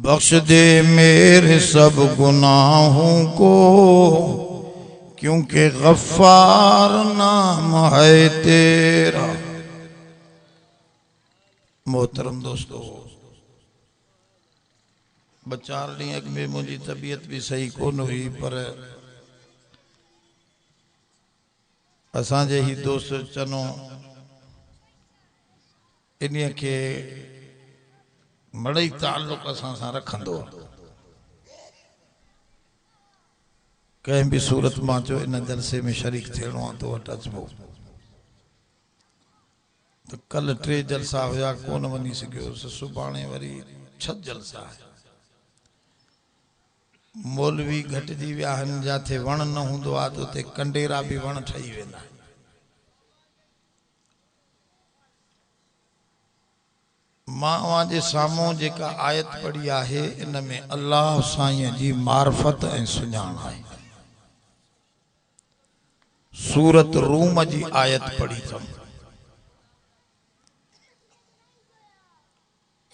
बख्श दे मेरे सब गुनाहों को, क्योंकि गफ्फार नाम है तेरा। मोहतरम दोस्तों, बचार ॾींहं में मुझी तबीयत भी सही कोन हुई, पर असांजे ही दोस्त चनो इन के मड़ई ताल्लुक असां सां रखंदो। कंहिं भी सूरत मां चो इन जलसे में शरीक थियणो आहे तो वटि अचिबो। तो कल 3 जलसा हुआ कोन वञी सघियोसि, सुभाणे वरी 6 जलसा है। मौलवी घटिजी विया आहिनि, जिथे वण न हूंदो आहे त उते कंडेरा भी वण ठही वेंदा। मां जे साम्हूं जेका आयत पढ़ी आहे इन में अल्लाह साईं जी मार्फत ऐं सुञाण आहे। सूरत रूम जी आयत पढ़ी थम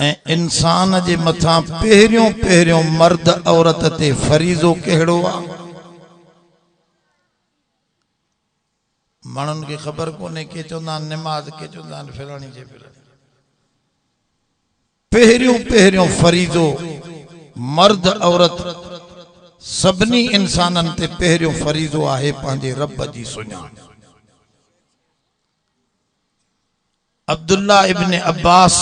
ऐं इंसान जे मथां पहिरियों पहिरियों मर्द औरत ते फरीज़ो कहिड़ो आहे। माण्हुनि खे ख़बर कोन्हे, के चवंदा आहिनि निमाज़, के चवंदा आहिनि फलाणी जे फलाणी। पहिरियों पहिरियों फरीज़ो मर्द औरत सभिनी इंसाननि ते पहिरियों फरीज़ो आहे पंहिंजे रब जी सुञाण। अब्दुल्ला इब्न अब्बास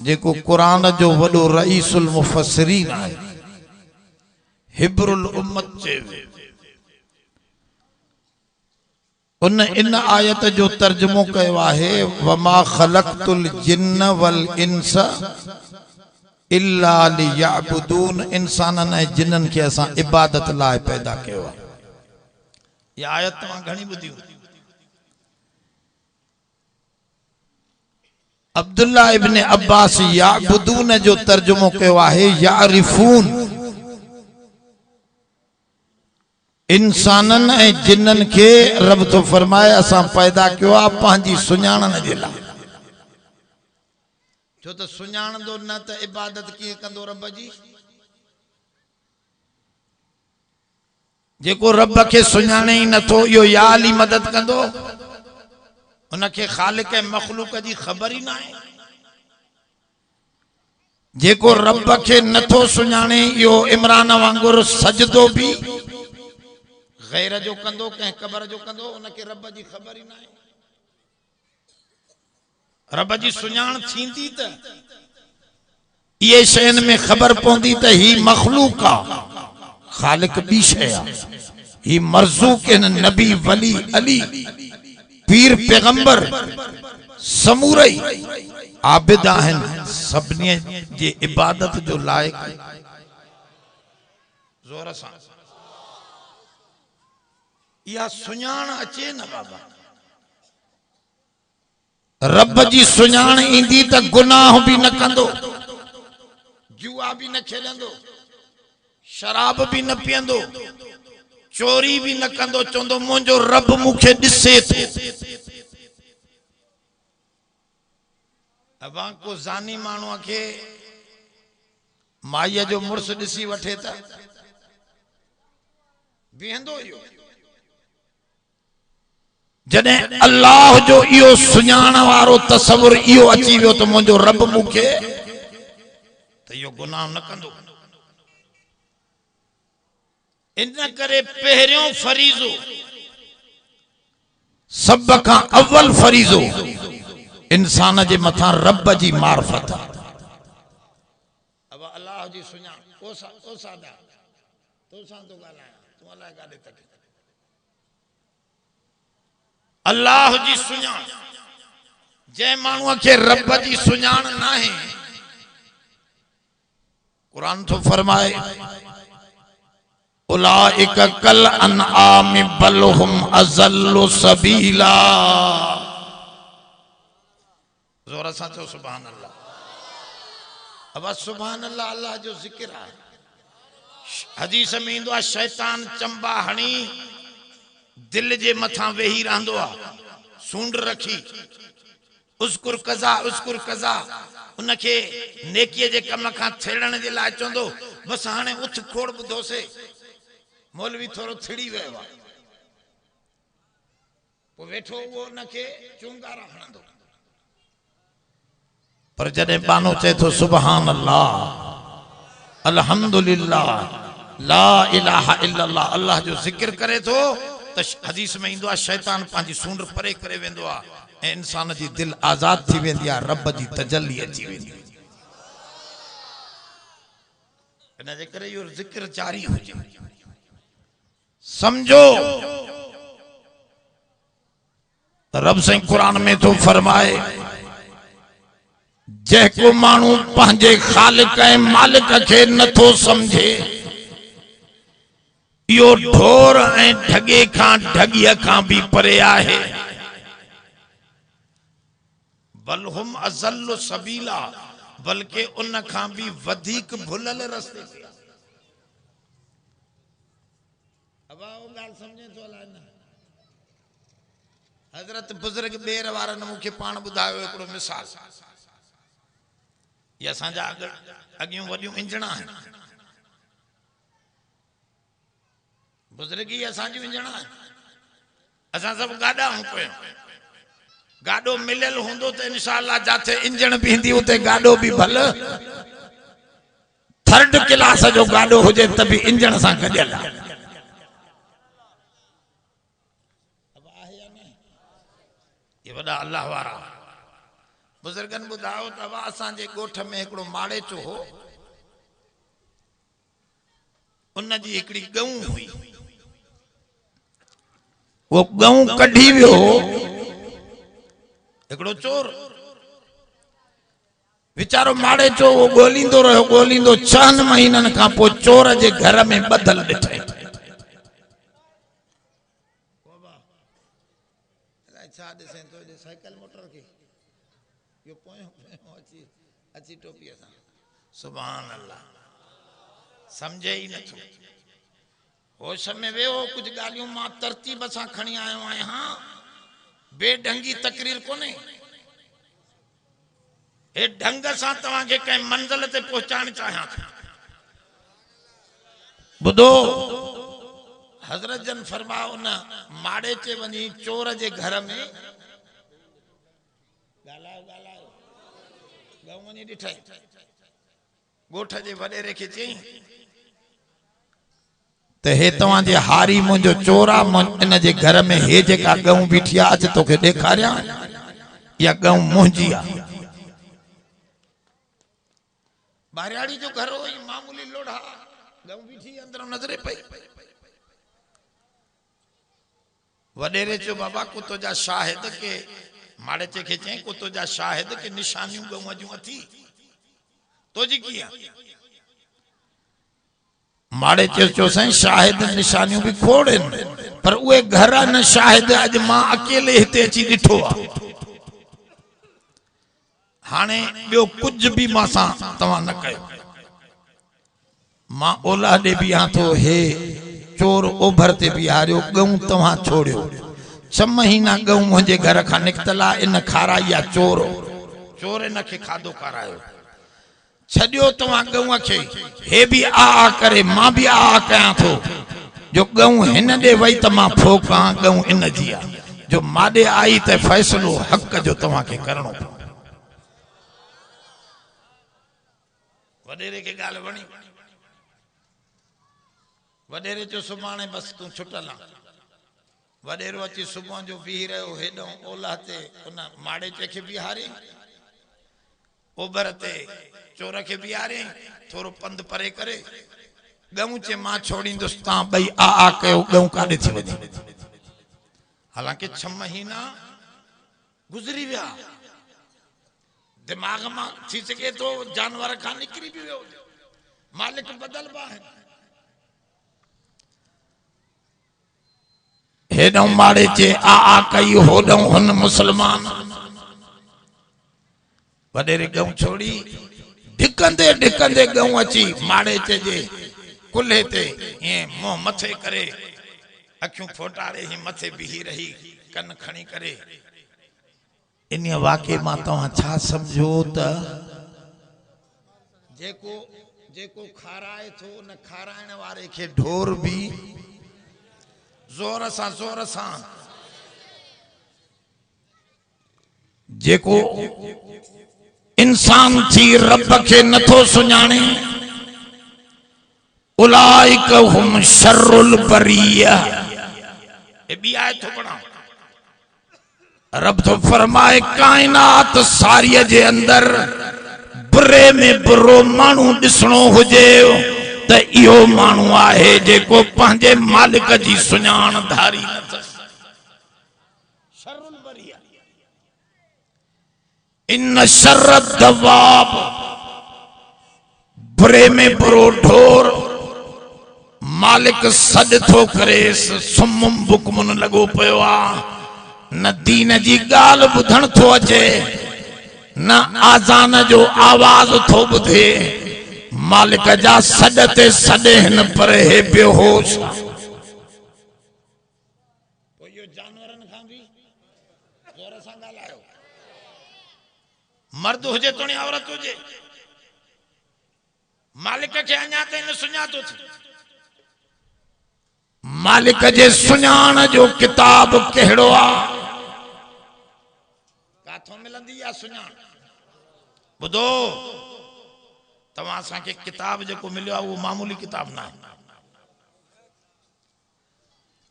जेको कुरान जो वॾो रईसुल मुफस्सिरीन आहे, हिब्रुल उम्मत चयो, उन इन आयत जो तर्जुमो कयो आहे, वमा खलक़तुल जिन्न वल इंस इल्ला लियअबुदून। इंसानन ऐं जिन्नन खे असां इबादत लाइ पैदा कयो आहे। इहा आयत तव्हां घणी ॿुधी हूंदी। अब्दुल्ला इब्न अब्बास याबुदून जो तर्जुमो कयो आहे यारिफून। इंसानन ऐं जिन्नन के रब तो फरमाए असां पैदा कयो आहे पंहिंजी सुञाणन जे लाइ। छो त सुञाणंदो न त इबादत कीअं कंदो रब जी। जेको रब खे सुञाणे ई नथो, इहो या अली मदद कंदो, उनके खालिक मखलूक जी खबर ही ना है। जेको रब के नथो सुञाणे, इहो इमरान वांगुर सजदो भी गैर जो कंदो, कंहिं कबर जो कंदो, उनके रब जी खबर ही ना है। रब जी सुञाण थींदी त ये शयन में खबर पवंदी त ही मखलूक आ, खालिक बी शय आ। ही मरज़ूक नबी वली अली पीर पैगंबर समूरई आबिद आहिनि, सभिनी जे इबादत जो लायक। जोर सां इहा सुञाण अचे न बाबा। रब जी सुञाण ईंदी त गुनाह भी न कंदो, जुआ भी न खेलंदो, शराब भी न पीअंदो, चोरी भी न कंदो। चवंदो मुंहिंजो रब मूंखे ॾिसे थो। अवां को ज़ानी माण्हूअ खे माईअ जो मुड़ुस ॾिसी वठे त बीहंदो इहो। जॾहिं अल्लाह जो इहो सुञाण वारो तसवुर इहो अची वियो त मुंहिंजो रब मूंखे, त इहो गुनाह न कंदो। इन करे पहिरियों फरीज़ो, सब खां अव्वल फरीज़ो इंसान जे मथां रब जी मार्फत। अब अल्लाह जी सुञाण ओ सादा तो सां तो ॻाल्हायां, तूं अलाए काॾे तक। अल्लाह जी सुञाण, जंहिं माण्हूअ खे रब जी सुञाण न आहे, कुरान तो फरमाए उलाइका कल अनआम बल हुम अज़ल्लु सबीला। जोर सां चओ सुभान अल्लाह। अब सुभान अल्लाह अल्लाह जो जिक्र है। हदीस में ईंदो आहे, शैतान चंबा हणी दिल जे मथां वेही रहंदो आहे, सूंड रखी, उसकुर कज़ा उनके नेकीअ जे कम खां छेड़ण जे लाइ चवंदो बस हाणे उथ खोड़ ॿुधोसे मौलवी थोरो थिड़ी वियो आहे पोइ वेठो उहो उनखे चुंगारा हणंदो पर जॾहिं बानो चए थो सुभान अल्लाह अल्हम्दुलिल्लाह ला इलाहा इल्लल्लाह अल्लाह जो जिक्र करे थो त हदीस में ईंदो आहे शैतान पंहिंजी सूंड परे करे वेंदो आहे ऐं इंसान जी दिल आजाद थी वेंदी आहे रब जी तजल्ली अची वेंदी इन जे करे इहो जिक्र जारी हुजे समझो रब साईं कुरान में तो फरमाए जेको मानू पंहिंजे खालिक ऐं मालिक खे नथो समझे इहो ढोर ऐं ढगे खां ढगीअ खां भी परे आहे बल हुम अज़ल्लु सबीला बल्कि उन खां भी वधीक भुलल रस्ते ते अब वो गाल समझे तो अलाए न हजरत बुजुर्ग बेर वारन मुखे पाण बुधायो एकड़ो मिसाल ये असांजा अगियूं वडियूं इंजणा आहिनि बुजुर्ग ही असांजी इंजणा आहिनि असां सभु गाॾा हूं पियो गाॾो मिलियल हूंदो त इंशाअल्लाह जाथे इंजण भी हूंदी उते गाॾो भी भल थर्ड क्लास जो गाॾो हुजे त भी इंजण सां गॾियल आहे ये वॾा अल्लाह वारा बुजुर्गन बुधायो त असांजे ॻोठ में हिकिड़ो माड़े चो हो उन जी हिकिड़ी गऊं हुई वो गऊं कढी वियो हिकिड़ो चोर वीचारो माड़े चो वो ॻोल्हींदो रहियो ॻोल्हींदो 6 महीननि खां पोइ चोर जे घर में ॿधल ॾिठई छा ॾिसें तो साइकिल मोटर खे यो पोयो अची अची टोपी सां सुभान अल्लाह समझे ही नथो होश में वेहो कुछ गालियों मां तरतीब सां खणी आयो आहियां हां बेढंगी तकरीर कोने हे ढंग सां तव्हां के कंहिं मंजिल ते पहुचाइण चाहियां थो ॿुधो हजरत जन फरमाओ न माड़े चे वनी चोर जे घर में गालायो गालायो गऊं वनी ॾिठई ॻोठ जे वॾेरे खे चई त हे तव्हां जे हारी मुंहिंजो चोर आहे इन जे घर में हे जेका गऊं बीठी आहे अच तोखे ॾेखारियां इहा गऊं मुंहिंजी आहे बारियाड़ी जो घर हुई मामूली लोढ़ा गऊं बीठी अंदर नज़रे पई वडेरे चो बाबा कुतो जा शाहिद के माड़े चे के चई कुतो जा शाहिद के निशानियों गऊं जूं अथी तो जी किया माड़े चो साईं शाहिद निशानियों भी खोड़े पर उहे घर न शाहिद अज मां अकेले हिते अची ॾिठो आहे हाणे ॿियो कुछ भी मां सां तव्हां न कयो मां ओला ॾे बिहां थो हे चोर ओभर ते बिहारियो गऊं तव्हां छोड़ियो 6 महीना गऊं मुंहिंजे घर खां निकतल आहे इन खाराई आहे चोर चोर इन खे खाधो खारायो छॾियो तव्हां गऊं खे हे भी आ करे मां भी आ कयां थो जो गऊं हिन ॾे वई त मां फोकां गऊं इन जी आहे जो माॾे आई त फ़ैसिलो हक़ जो तव्हां खे करणो वॾेरे खे ॻाल्हि वणी वडेरे जो सुभाणे बस तू छुटल वडेरो अची सुबह जो बीह रहो हेडो ओला ते उन माड़े चे के बिहारे ओभर ते चोर के बिहारे थोरो पंध परे करे गऊं चे मां छोड़ींदुसि ता भई आ कयो गऊं काॾे थी वञे हालांकि 6 महीना गुज़री विया दिमाग मां थी सके तो जानवर खां निकिरी भी वियो मालिक बदल बा है हेडों माड़े चे आ कई होडों हुन मुसलमान वडेरे गऊं छोड़ी ढिकंदे ढिकंदे गऊं अची माड़े चे जे कुल्हे ते ये मुंह मथे करे अखियूं फोटाड़े ही मथे बीही रही कन खणी करे इन वाक़े मां तव्हां छा समझो त जेको खाराए थो न खाराइण वारे खे ढोर भी जोर सां जेको इंसान थी रब के नथो सुञाणे उलाइक हुम शर्रुल बरिया। ए बी आए थो पढ़ा रब तो फरमाए कायनात सारी जे अंदर बुरे में बुरो मानू दिसणो हुजे त इहो मानू आहे जेको पंहिंजे मालिक जी सुञाण धारी न शर्रुल बरिया। इन शर्र दवाब बुरे में बुरो ढोर मालिक सॾ थो करे सुम्म बुकमुन लगो पियो आ न दीन जी गाल बुधण थो अचे न आज़ान जो आवाज थो बुधे मालिक जा सॾ ते सॾे हिन पर हे बेहोश यो जानवरन खां भी जोर सां ॻाल्हायो मर्द हुजे तो औरत हुजे मालिक के अञा ताईं न सुञातो थी मालिक जे सुञाण जो किताब कहिड़ो आ काथों मिलंदी आ सुञाण बुधो तव्हां असांखे किताब जेको मिलियो आहे वो मामूली किताब ना है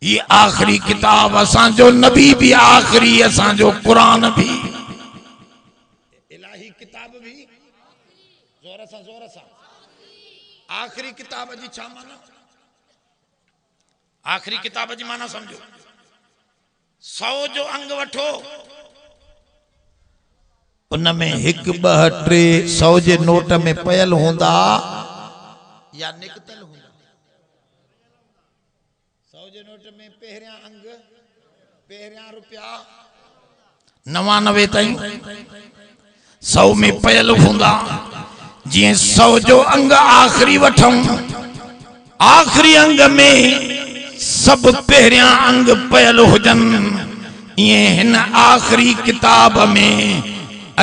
ये आखिरी किताब असांजो नबी भी आखिरी असांजो कुरान भी इलाही किताब भी जोर सां आखिरी किताब जी छा माना आखिरी किताब जी माना समझो 100 जो अंग वठो उनमें 1 2 3 100 जे नोट में पयल होंदा या निकतल होंदा 100 जे नोट में पहिरियां अंग पहिरियां रुपया 99 ताईं 100 में पयल होंदा जी 100 जो अंग आखिरी वठूं आखिरी अंग में सब पहिरियां अंग पयल हुजन ये हिन आखिरी किताब में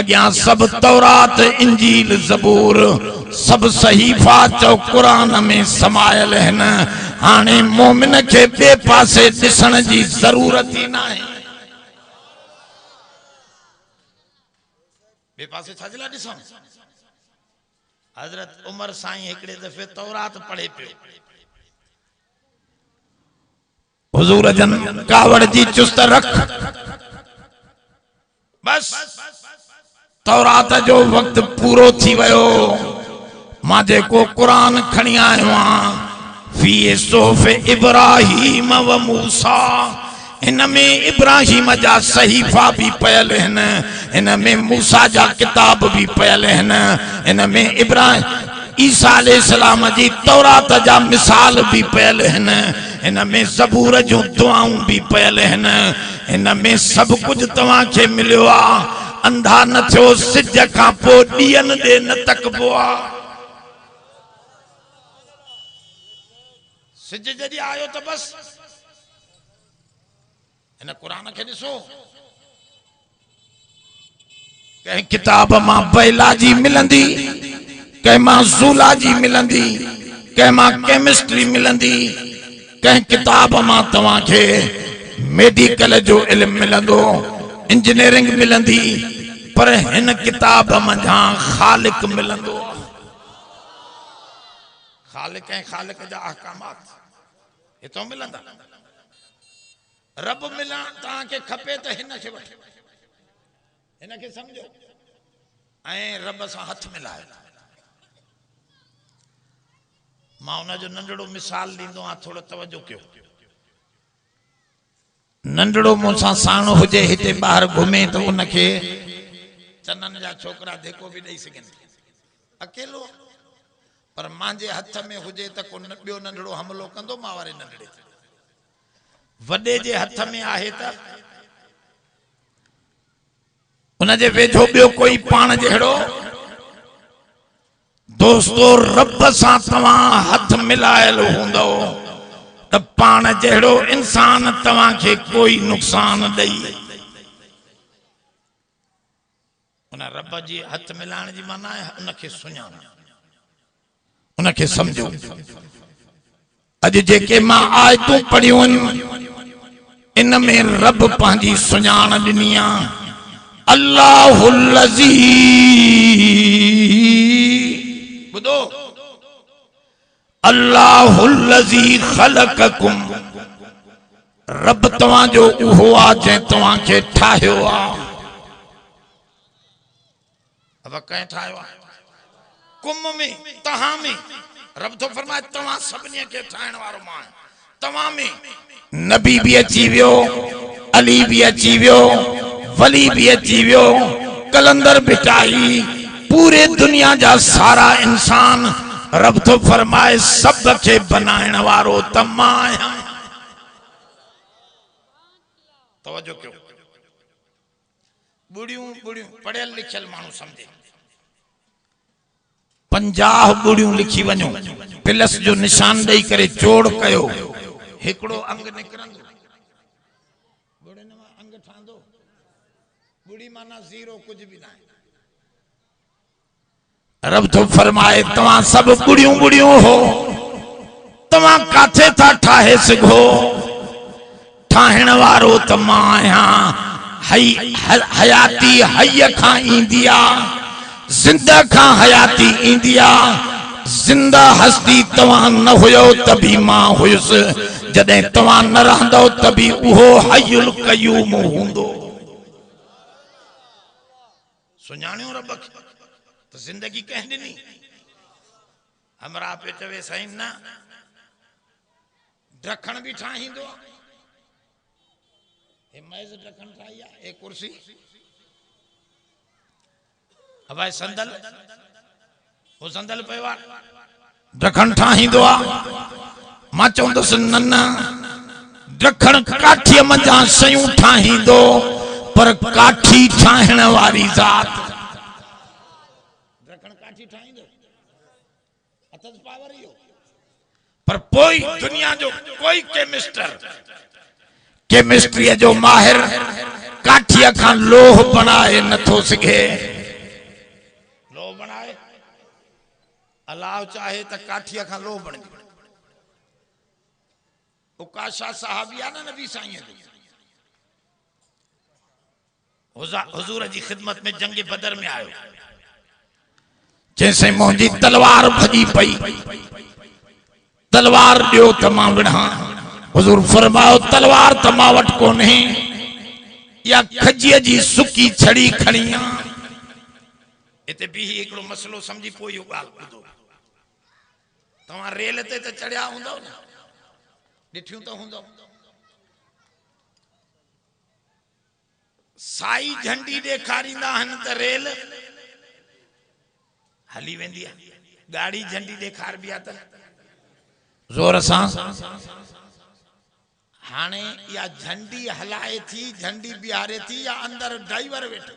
अग्यां सब तौरात इंजील ज़बूर सब सहीफा चो कुरान में समायल हन हाने मोमिन के बे पासे दिसण जी जरूरत ही ना है बे पासे छाजला दिसण हजरत उमर साईं एकड़े दफे तौरात पढ़े पे हुजूर जन कावड़ जी चुस्त रख बस तौरात जो वक्त पूरो थी वयो मां जेको कुरान खणी आयो आं फी सोफ इब्राहिम व मूसा इनमें इब्राहिम जा सहीफा भी पयल हन इनमें मूसा जा किताब भी पयल हन इनमें इब्राहिम ईसा अलैहिस्सलाम जी तौरात जा मिसाल भी पयल हन इनमें ज़बूर जो दुआऊं भी पयल हन इनमें सब कुछ तवां के मिलियो आ अंधा न थियो सिज खां पोइ ॾींहनि ॾे न तकबो आ सिज जॾहिं आयो त बस इन कुरान खे ॾिसो कंहिं किताब मां बैला जी मिलंदी कंहिं मां ज़ूला जी मिलंदी कंहिं मां केमिस्ट्री मिलंदी कंहिं किताब मां तव्हां खे मेडिकल जो इल्म मिलंदो इंजीनियरिंग मिलंदी पर हिन किताब मंझां खालिक मिलंदो खालिक ऐं खालिक जा अहकामात हितों मिलंदा रब मिलण तव्हांखे खपे त हिन खे वठो हिन खे सम्झो ऐं रब सां हथ मिलायो मां उन जो नंढड़ो मिसाल ॾींदो आहियां थोरो तवजो कयो नंढड़ो मूंसां साण हुजे हिते ॿाहिरि घुमे त उनखे चनन जा छोकरा देखो भी ॾेई सघनि अकेलो पर मांजे हथ में हुजे त को ॿियो नंढड़ो हमलो कंदो मां वारे नंढड़े वॾे जे हथ में आहे त उनजे वेझो ॿियो कोई पाण जहिड़ो दोस्तो रब सां तव्हां हथ मिलायल हूंदो त पाण जहिड़ो इंसान तव्हां खे कोई नुक़सान ॾेई उन रब जी हथ मिलाइण जी माना आहे उनखे सुञाण उनके समझो। अज जेके मां आयतूं पढ़ियूं इन में रब पंहिंजी सुञाण ॾिनी आहे। अल्लाहुल्लज़ी ॿुधो, अल्लाहुल्लज़ी ख़लक़कुम, रब तव्हां जो उहो आहे जंहिं तव्हां खे ठाहियो आहे। अब कंहिं ठाहियो आहे? कुम में, तव्हां में। रब तो फरमाए तव्हां सभिनी खे ठाहिण वारो मां आहियां। तव्हां में नबी भी अची वियो, अली भी अची वियो, वली भी अची वियो, कलंदर बिटाई, पूरे दुनिया जा सारा इंसान। रब तो फरमाए सब के बनाइण वारो त मां आहियां। तवज्जो कयो। बुढ़ियूं बुढ़ियूं पढ़ियल लिखियल माण्हू समझे। 50 बुढ़ियूं लिखी वञो, प्लस जो निशान ॾेई करे जोड़ कयो, हिकिड़ो अंग निकिरंदो। बुढ़े न अंग ठांदो। बुढ़ी माना ज़ीरो, कुछ भी ना। रब तो फरमाए तव्हां सब बुढ़ियूं बुढ़ियूं हो, तव्हां काथे था ठाहे सघो? ठाहिण वारो त मां आहियां। हयाती हय खां ईंदी आहे, जिंदा खां हयाती ईंदी आहे। जिंदा हस्ती तव्हां न हुयो त बि मां हुयुसि, जॾहिं तव्हां न रहंदो त बि उहो हयुल क़यूम हूंदो। सुञाणियो रब खे त जिंदगी कंहिं ॾिनी? हमरा पे चवे साईं न ढकण बि ठाहींदो। हे मेज़ ढकण ठाही आहे, हे कुर्सी, हवाए संदल, वो संदल पियो आहे, ढकण ठाहींदो आहे। मां चवंदुसि न न, ढकण काठीअ मंझां शयूं ठाहींदो, पर काठी ठाहिण वारी ज़ात। ढकण काठी ठाहींदो, अथस पावर इहो। पर पोइ दुनिया जो कोई केमिस्ट्री जो माहिर काठीअ खां लोह बनाए नथो सघे। लोह बनाए, अल्लाह चाहे त काठीअ खां लोह बणिजे। उकाशा साहबी आहे न नबी साईं जो, हुजूर जी खिदमत में जंग बदर में आयो। जैसे मुंहिंजी तलवार भॼी पई, तलवार ॾियो त मां विढ़ां। हुजूर फरमायो तलवार त मां वटि कोन्हे, या खजीअ जी सुकी छड़ी खणी आ। इते भी हिकिड़ो मसलो समझी पोइ इहो ॻाल्हि ॿुधो। तव्हां रेल ते त चढ़िया हूंदव न, ॾिठियूं त हूंदव। साई झंडी ॾेखारींदा आहिनि त रेल हली वेंदी आहे। गाड़ी झंडी ॾेखार बि आहे त ज़ोर सां। हाणे या झंडी हलाए थी, झंडी बिहारे थी, या अंदर ड्राइवर वेठो।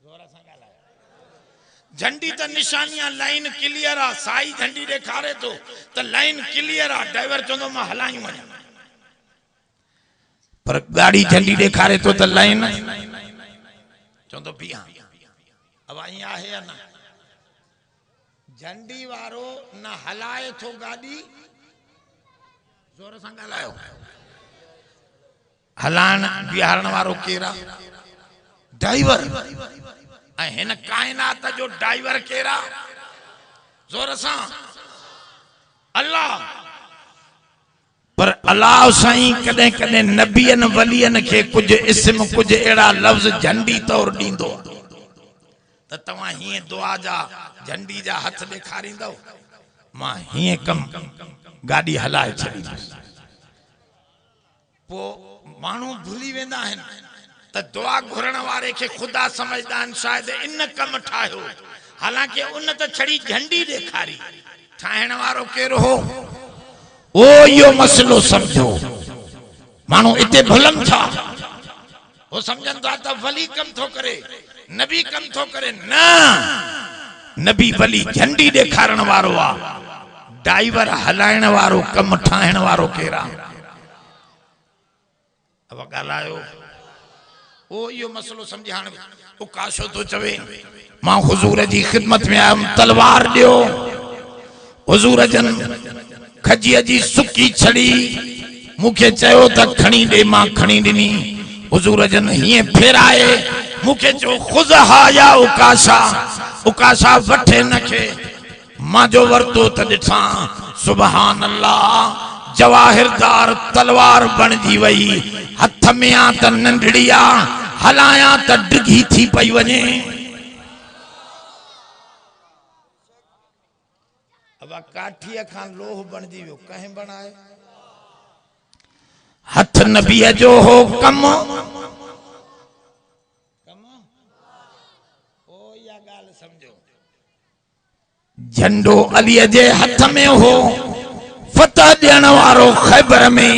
ज़ोर सां ॻाल्हायो। झंडी त निशानी आहे, लाइन क्लियर आहे। साई झंडी ॾेखारे थो त लाइन क्लियर आहे, ड्राइवर चवंदो मां हलायूं वञा। पर गाड़ी झंडी ॾेखारे थो त लाइन चवंदो बीहा। अब आई आहे या न? झंडी वारो न हलाए थो गाड़ी, जोर सां ॻाल्हायो। हलाइण बिहारण वारो केरु आहे? ड्राइवर। ऐं हिन काइनात जो ड्राइवर केरु आहे? जोर सां अल्लाह। पर अल्लाह साईं कॾहिं कॾहिं नबियन वलियन खे कुछ इस्म, कुछ अहिड़ा लफ़्ज़ झंडी तौर ॾींदो त तव्हां हीअं दुआ जा झंडी जा हथ ॾेखारींदव, मां हीअं कम गाड़ी हलाए छॾींदुसि। पोइ माण्हू भुली वेंदा आहिनि त दुआ घुरण वारे खे ख़ुदा समझदा आहिनि, शायदि इन कम ठाहियो। हालांकि उन त छड़ी झंडी ॾेखारी, ठाहिण वारो केरु हो? ओ इहो मसलो समझो। माण्हू इते भुलनि था, वो समझनि था त वली कम थो करे, नबी कम थो करे। न, नबी वली झंडी ॾेखारण वारो आहे, ड्राइवर हलाइण वारो, कम ठाहिण वारो केरु आहे? अब ॻाल्हायो। ओ यो मसलो समझ हाणे ओ काशो तो चवे मां हुजूर जी खिदमत में आयम तलवार दियो हुजूर जन खजीअ जी सुकी छड़ी मुखे चयो त खणी दे मां खणी दिनी हुजूर जन हिए फेराए मुखे चो खुजहा या उकाशा वठे नखे मां जो वरतो त दिठा सुभान अल्लाह जवाहिरदार तलवार बनजी वई हथ में आ त नंढड़िया हलाया त डिगी थी पई वने अब काठिया खां लोह बनजी वियो कहीं बनाए हथ नबी जो हो कम ओ या गाल समझो झंडो अली जे हथ में हो फतह देण वारो खैबर में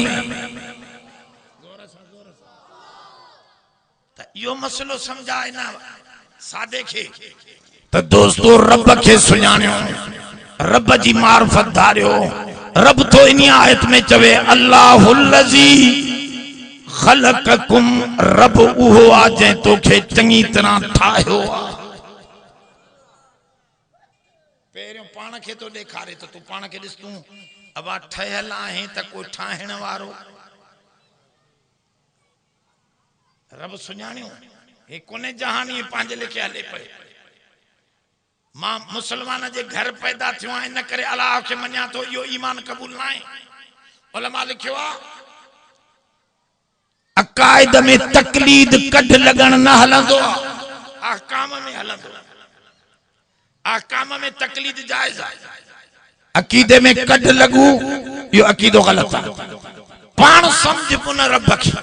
त यो मसलो समझाए ना सादे खे त दोस्तों रब के सुञाणियो रब जी मार्फत धारियो रब तो इन आयत में चवे अल्लाहुल्लज़ी खलककुम रब उहो आ जै तोखे चंगी तरह ठाहियो पेरियों पाण खे तो ॾेखारे तो तू पाण खे ॾिस तू अब ठहियल आहे त कोई ठाहिण वारो रब सुञाणियो हे कोने जहानी पंहिंजे लेखे हले पए मां मुसलमान जे घर पैदा थियो आहे न करे अल्लाह के मञा तो यो ईमान कबूल ना है उलमा लिखियो आ अकायद में तकलीद कढ लगन न हलंदो अहकाम में हलंदो अहकाम में तकलीद जायज है अकीदे में कढ लगू यो अकीदो गलत है पान समझ पुन रब खे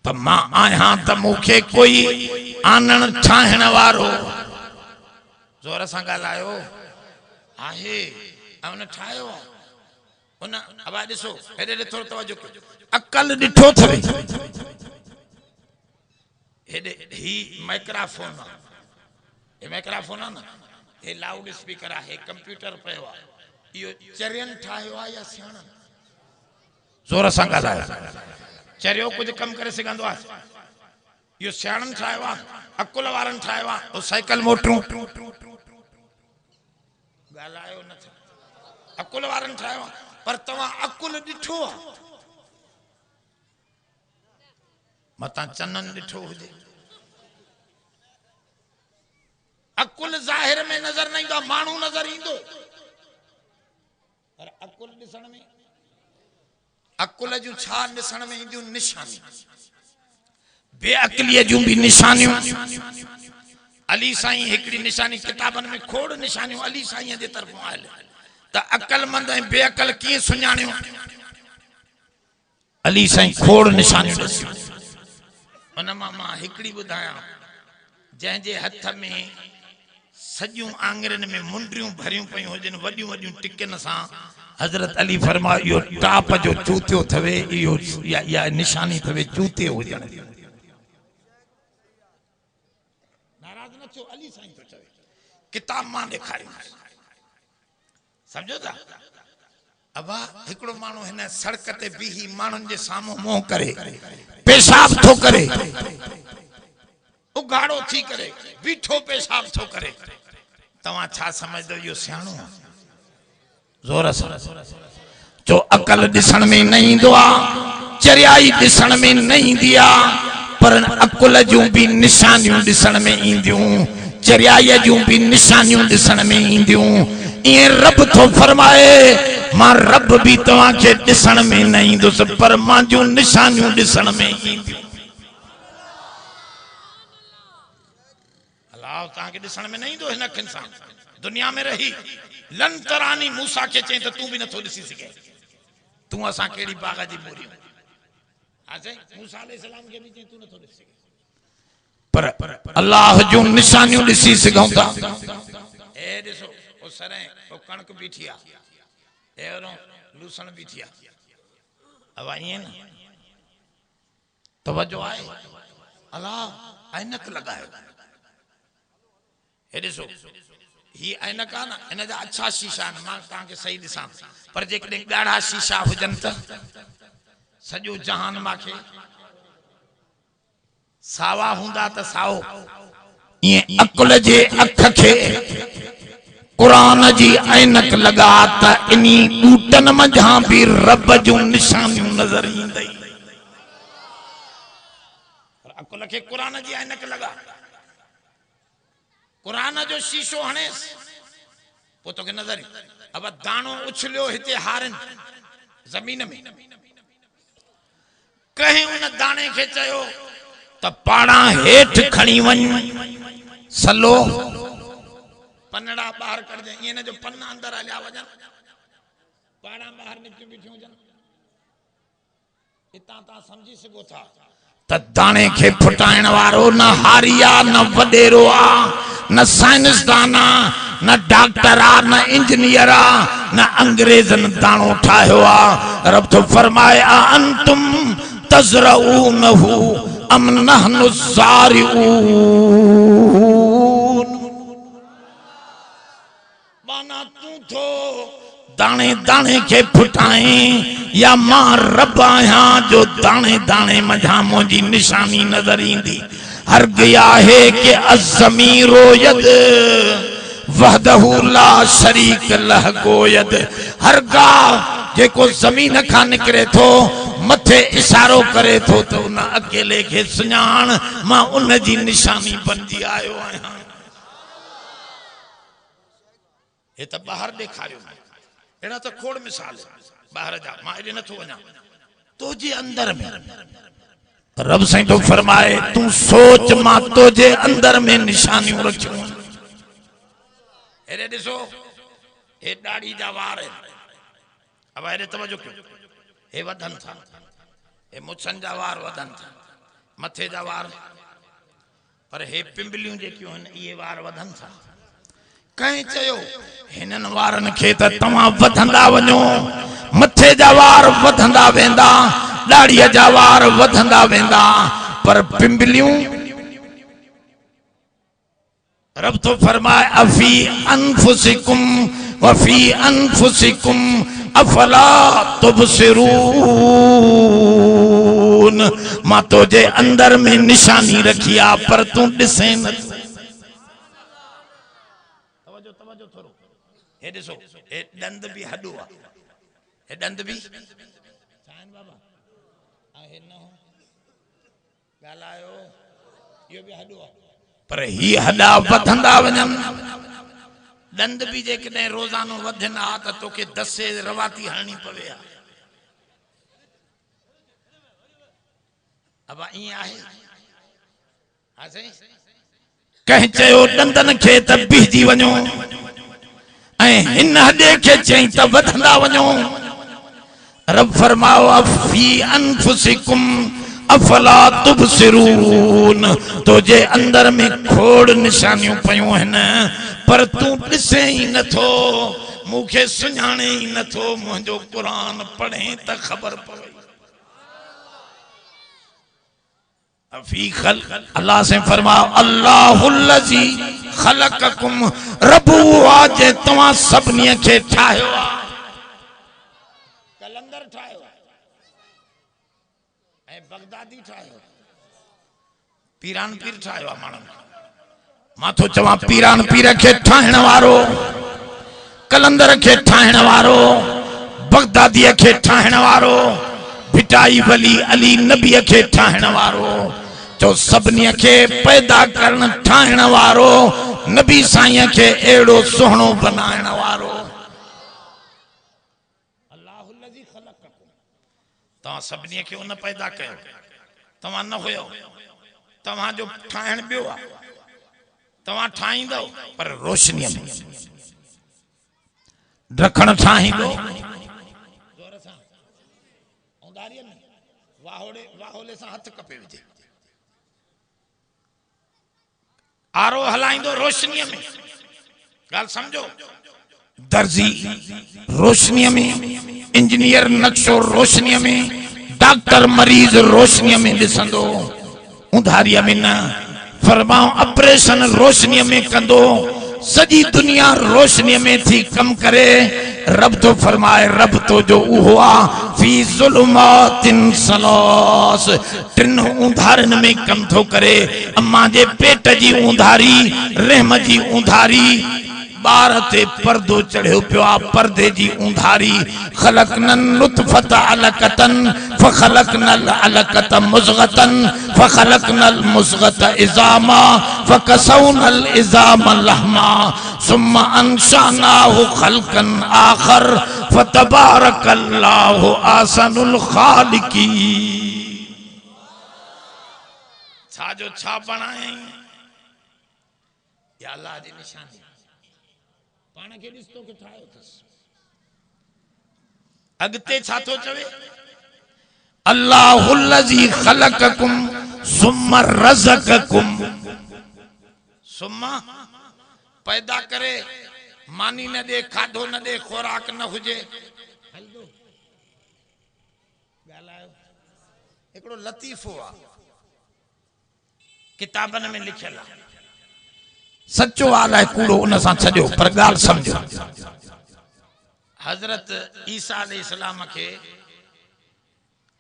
त मां आया त मुखे कोई आनण ठाहिण वारो जोर सां ॻाल्हायो आहे उन ठाहियो उन अब ॾिसो हेॾे थोरो तवजो कयो अकल ॾिठो थवे हेॾे ही माइक्रोफोन हे माइक्रोफोन आहे न हे लाउड स्पीकर आहे हे कंप्यूटर पियो आहे इहो चरियन ठाहियो आहे या सियाणन जोर सां ॻाल्हायो चरियो कुछ कम करे सघंदो आहे इहो सियाणन ठाहियो आहे अकुल वारनि ठाहियो आहे ओ साइकिल मोटरूं ॻाल्हायो न अकुल वारनि ठाहियो आहे पर तव्हां अकुल ॾिठो आहे मतां चनन ॾिठो हुजे अकुल ज़ाहिर में नजर न ईंदो माण्हू नजर ईंदो पर अकुल ॾिसण में अकुल जूं छा ॾिसण में ईंदियूं निशानी बेअकलीअ जूं भी निशानियूं अली साईं हिकड़ी निशानी किताबन में खोड़ निशानियूं अली साईं जे तरफों आयल त अकलमंद ऐं बेअकल कीअं सुञाणियो अली साईं खोड़ निशानियूं ॾसियूं उन मां हिकड़ी ॿुधायां जंहिंजे हथ में सॼियूं आंगरनि में मुंडियूं भरियूं पयूं हुजनि वॾियूं वॾियूं टिकनि सां हज़रत अली फरमायो इहो टाप जो चूतियो थवे इहो या निशानी थवे चूते हुजण नाराज़ न थियो अली साईं तो चवे किताब मां ॾेखारियो समझो था अबा हिकिड़ो माण्हू हिन सड़क ते बीही माण्हुनि जे साम्हूं मुंहुं करे पेशाब थो करे उघाड़ो थी करे बीठो पेशाब थो करे तव्हां छा समझदो इहो सियाणो जोर सां जो अकल ॾिसण में न ईंदो आहे चरियाई ॾिसण में न ईंदी आहे पर अकुल जूं भी निशानियूं ॾिसण में ईंदियूं चरियाई जूं भी निशानियूं ॾिसण में ईंदियूं ईअं रब थो फरमाए मां रब भी तव्हांखे ॾिसण में न ईंदुसि पर मां जूं निशानियूं ॾिसण में ईंदियूं अल्लाह तव्हांखे ॾिसण में न ईंदो हिन अखियुनि सां दुनिया में रही लन तरानी मूसा के चई त तू भी नथो ॾिसी सघे तू असां कहिड़ी बाग जी मोरी मूसा अलैहिस्सलाम के भी चई तू नथो ॾिसी सघे पर अल्लाह जूं निशानियूं ॾिसी सघूं था ए ॾिसो ओ सरे ओ कणक बीठी आहे एरो लूसण बीठी आहे अब ईअं न तवज्जो आहे अल्लाह ऐनक लगायो हे ॾिसो ही ऐनक आहे न इन जा अच्छा शीशा आहिनि मां तव्हांखे सही ॾिसां पर जेकॾहिं ॻाढ़ा शीशा हुजनि त सॼो जहान मूंखे सावा हुंदा त साओ ये अकुल जे अख खे कुरान जी ऐनक लगा त इनी ऊटन मंझा भी रब जूं निशानियूं नजर ईंदई। अकुल खे कुरान जी ऐनक लगा, कुरान जो शीशो हणेस पो तोखे नजर। अब दाणो उछलियो हिते हारन जमीन में, कहीं उन दाणे खे चयो त पाड़ा हेठ खणी वञ, सलो पनड़ा बाहर कर दे, ये न जो पन्ना अंदर हलिया वजन पाड़ा बाहर निकली बीठियूं वजन। इतां ता समझी सघो था त दाणे खे फुटाइण वारो न हारिया न वडेरो आ न साइंसदान आ न डॉक्टर आ न इंजीनियर आ न अंग्रेजन दाणो ठाहियो आ। रब तो फरमाए आ अंतुम तज़रऊनहु अम नहनु ज़ारिऊन। माना तू थो दाणे दाणे के फुटाए या मां रब आया जो दाणे दाणे मझा मुझी निशानी नजर ईंदी। हर गया है कि अज़मीरो यद वहदहु ला शरीक लह गोयद। हर गा जेको जमीन खां निकरे थो मथे इशारो करे थो तो उन अकेले के सुञाण मां उन जी निशानी बनजी आयो आहियां। ये तो बाहर देखारियो एड़ा तो खोड़ मिसाल बाहर जा मां एडे नथो वञा तो जे अंदर में रब साईं तो फरमाए तू सोच मां तो जे अंदर में निशानियों रखियो। एरे दिसो ए दाढ़ी जा वार है, अब एरे तवज्जो कयो, ए वधन था ए मुछन जा वार वधन था मथे जा वार, पर हे पिंबलियूं जेकियूं आहिनि इहे वार वधन था। कहीं चयो हिनन वारन खे त तव्हां वधंदा वञो, मथे जा वार वधंदा वेंदा, दाढ़ीअ जा वार वधंदा वेंदा, पर पिंबलियूं रब तो फरमाए अफी अनफुसिकुम वफी अनफुसिकुम अफला तुबसिरून। मां तो जे अंदर में निशानी रखी आ पर तू ॾिसे न। हे ॾिसो हे दंद भी हॾो आ, हे दंद भी साईं बाबा आहे न ॻाल्हायो इहो भी हॾो आ, पर ही हॾा वधंदा वञन। दंद भी जेकॾहिं रोज़ानो वधनि हा त तोखे दसे रवाती हणनी पवे हा। अब ईअं आहे हा साईं। कंहिं चयो दंदन खे त बिहजी वञो ऐं हिन हॾे खे चई त वधंदा वञो। रब फरमाओ अफी अनफुसिकुम अफला तुबसिरून। तो जे अंदर में खोड़ निशानियों पयूं आहिनि पर तू ॾिसे ई नथो, मूंखे सुञाणे ई नथो। मुंहिंजो क़ुरान पढ़े त ख़बर पवे। अफी खल अल्लाह से फरमाओ अल्लाहुल्लज़ी खलक़कुम। रब आ जे तव्हां सभिनी खे ठाहियो आ। कलंदर ठाहियो ऐं बगदादी ठाहियो, पीरान पीर ठाहियो आहे माण्हुनि। मां तो चवां पीरान पीर खे ठाहिण वारो, कलंदर खे ठाहिण वारो, बगदादीअ खे ठाहिण वारो, भिटाई वली अली नबीअ खे ठाहिण वारो, जो सभिनी खे पैदा करण ठाहिण वारो, नबी साईं खे एड़ो सुहिणो बनाइण वारो। अल्लाहुल्लज़ी खलक़कुम। तव्हां सभिनी खे उन पैदा कयो, तव्हां न हुयो, तव्हां जो ठाहिण ॿियो आहे। तव्हां ठाहींदो पर रोशनीअ में, ढकण ठाहींदो जोर सां औंधारीअ में, वाहोले सां हथ कपे विझे, आरो हलाइंदो रोशनीअ में। गाल समझो, दर्जी रोशनीअ में, इंजीनियर नक्शो रोशनीअ में, डॉक्टर मरीज रोशनीअ में ॾिसंदो, उधारीअ में न। फरमाओ ऑपरेशन रोशनीअ में कंदो, सॼी दुनिया रोशनीअ में थी कम करे। रब तो फरमाए रब तो जो हुआ फी ज़ुलुमातिन सलास टिन उंधारन में कम थो करे। अम्मा जे पेट जी उंधारी रहम जी उंधारी बार ते पर्दो चढ़ियो पियो आ पर्दे जी उंधारी। खलकनन नुतफत अलकतन फखलकनल अलकत मुज़गतन फखलकनल मुज़गत इज़ामा फकसौनल इज़ामा लहमा सुम्मा अंशानाहु खल्कन आखर फतबारकल्लाहु आसनुल खालिकी। छा जो छा बनाए या अल्लाह जी निशानी पाण के ॾिसतो के ठायो अथस। अगते छा थो चवे अल्लाहुल्लज़ी खलककुम सुम्मा रज़क़कुम सुम्मा पैदा करे मानी न दे खाधो न दे खुराक न हुजे हलदो ॻाल्हायो। हिकिड़ो लतीफ़ो आहे किताबन में लिखियल आहे सच्चो आला है कूड़ो उन सां छॾियो पर ॻाल्हि समझो। हज़रत ईसा अलैहिस्सलाम के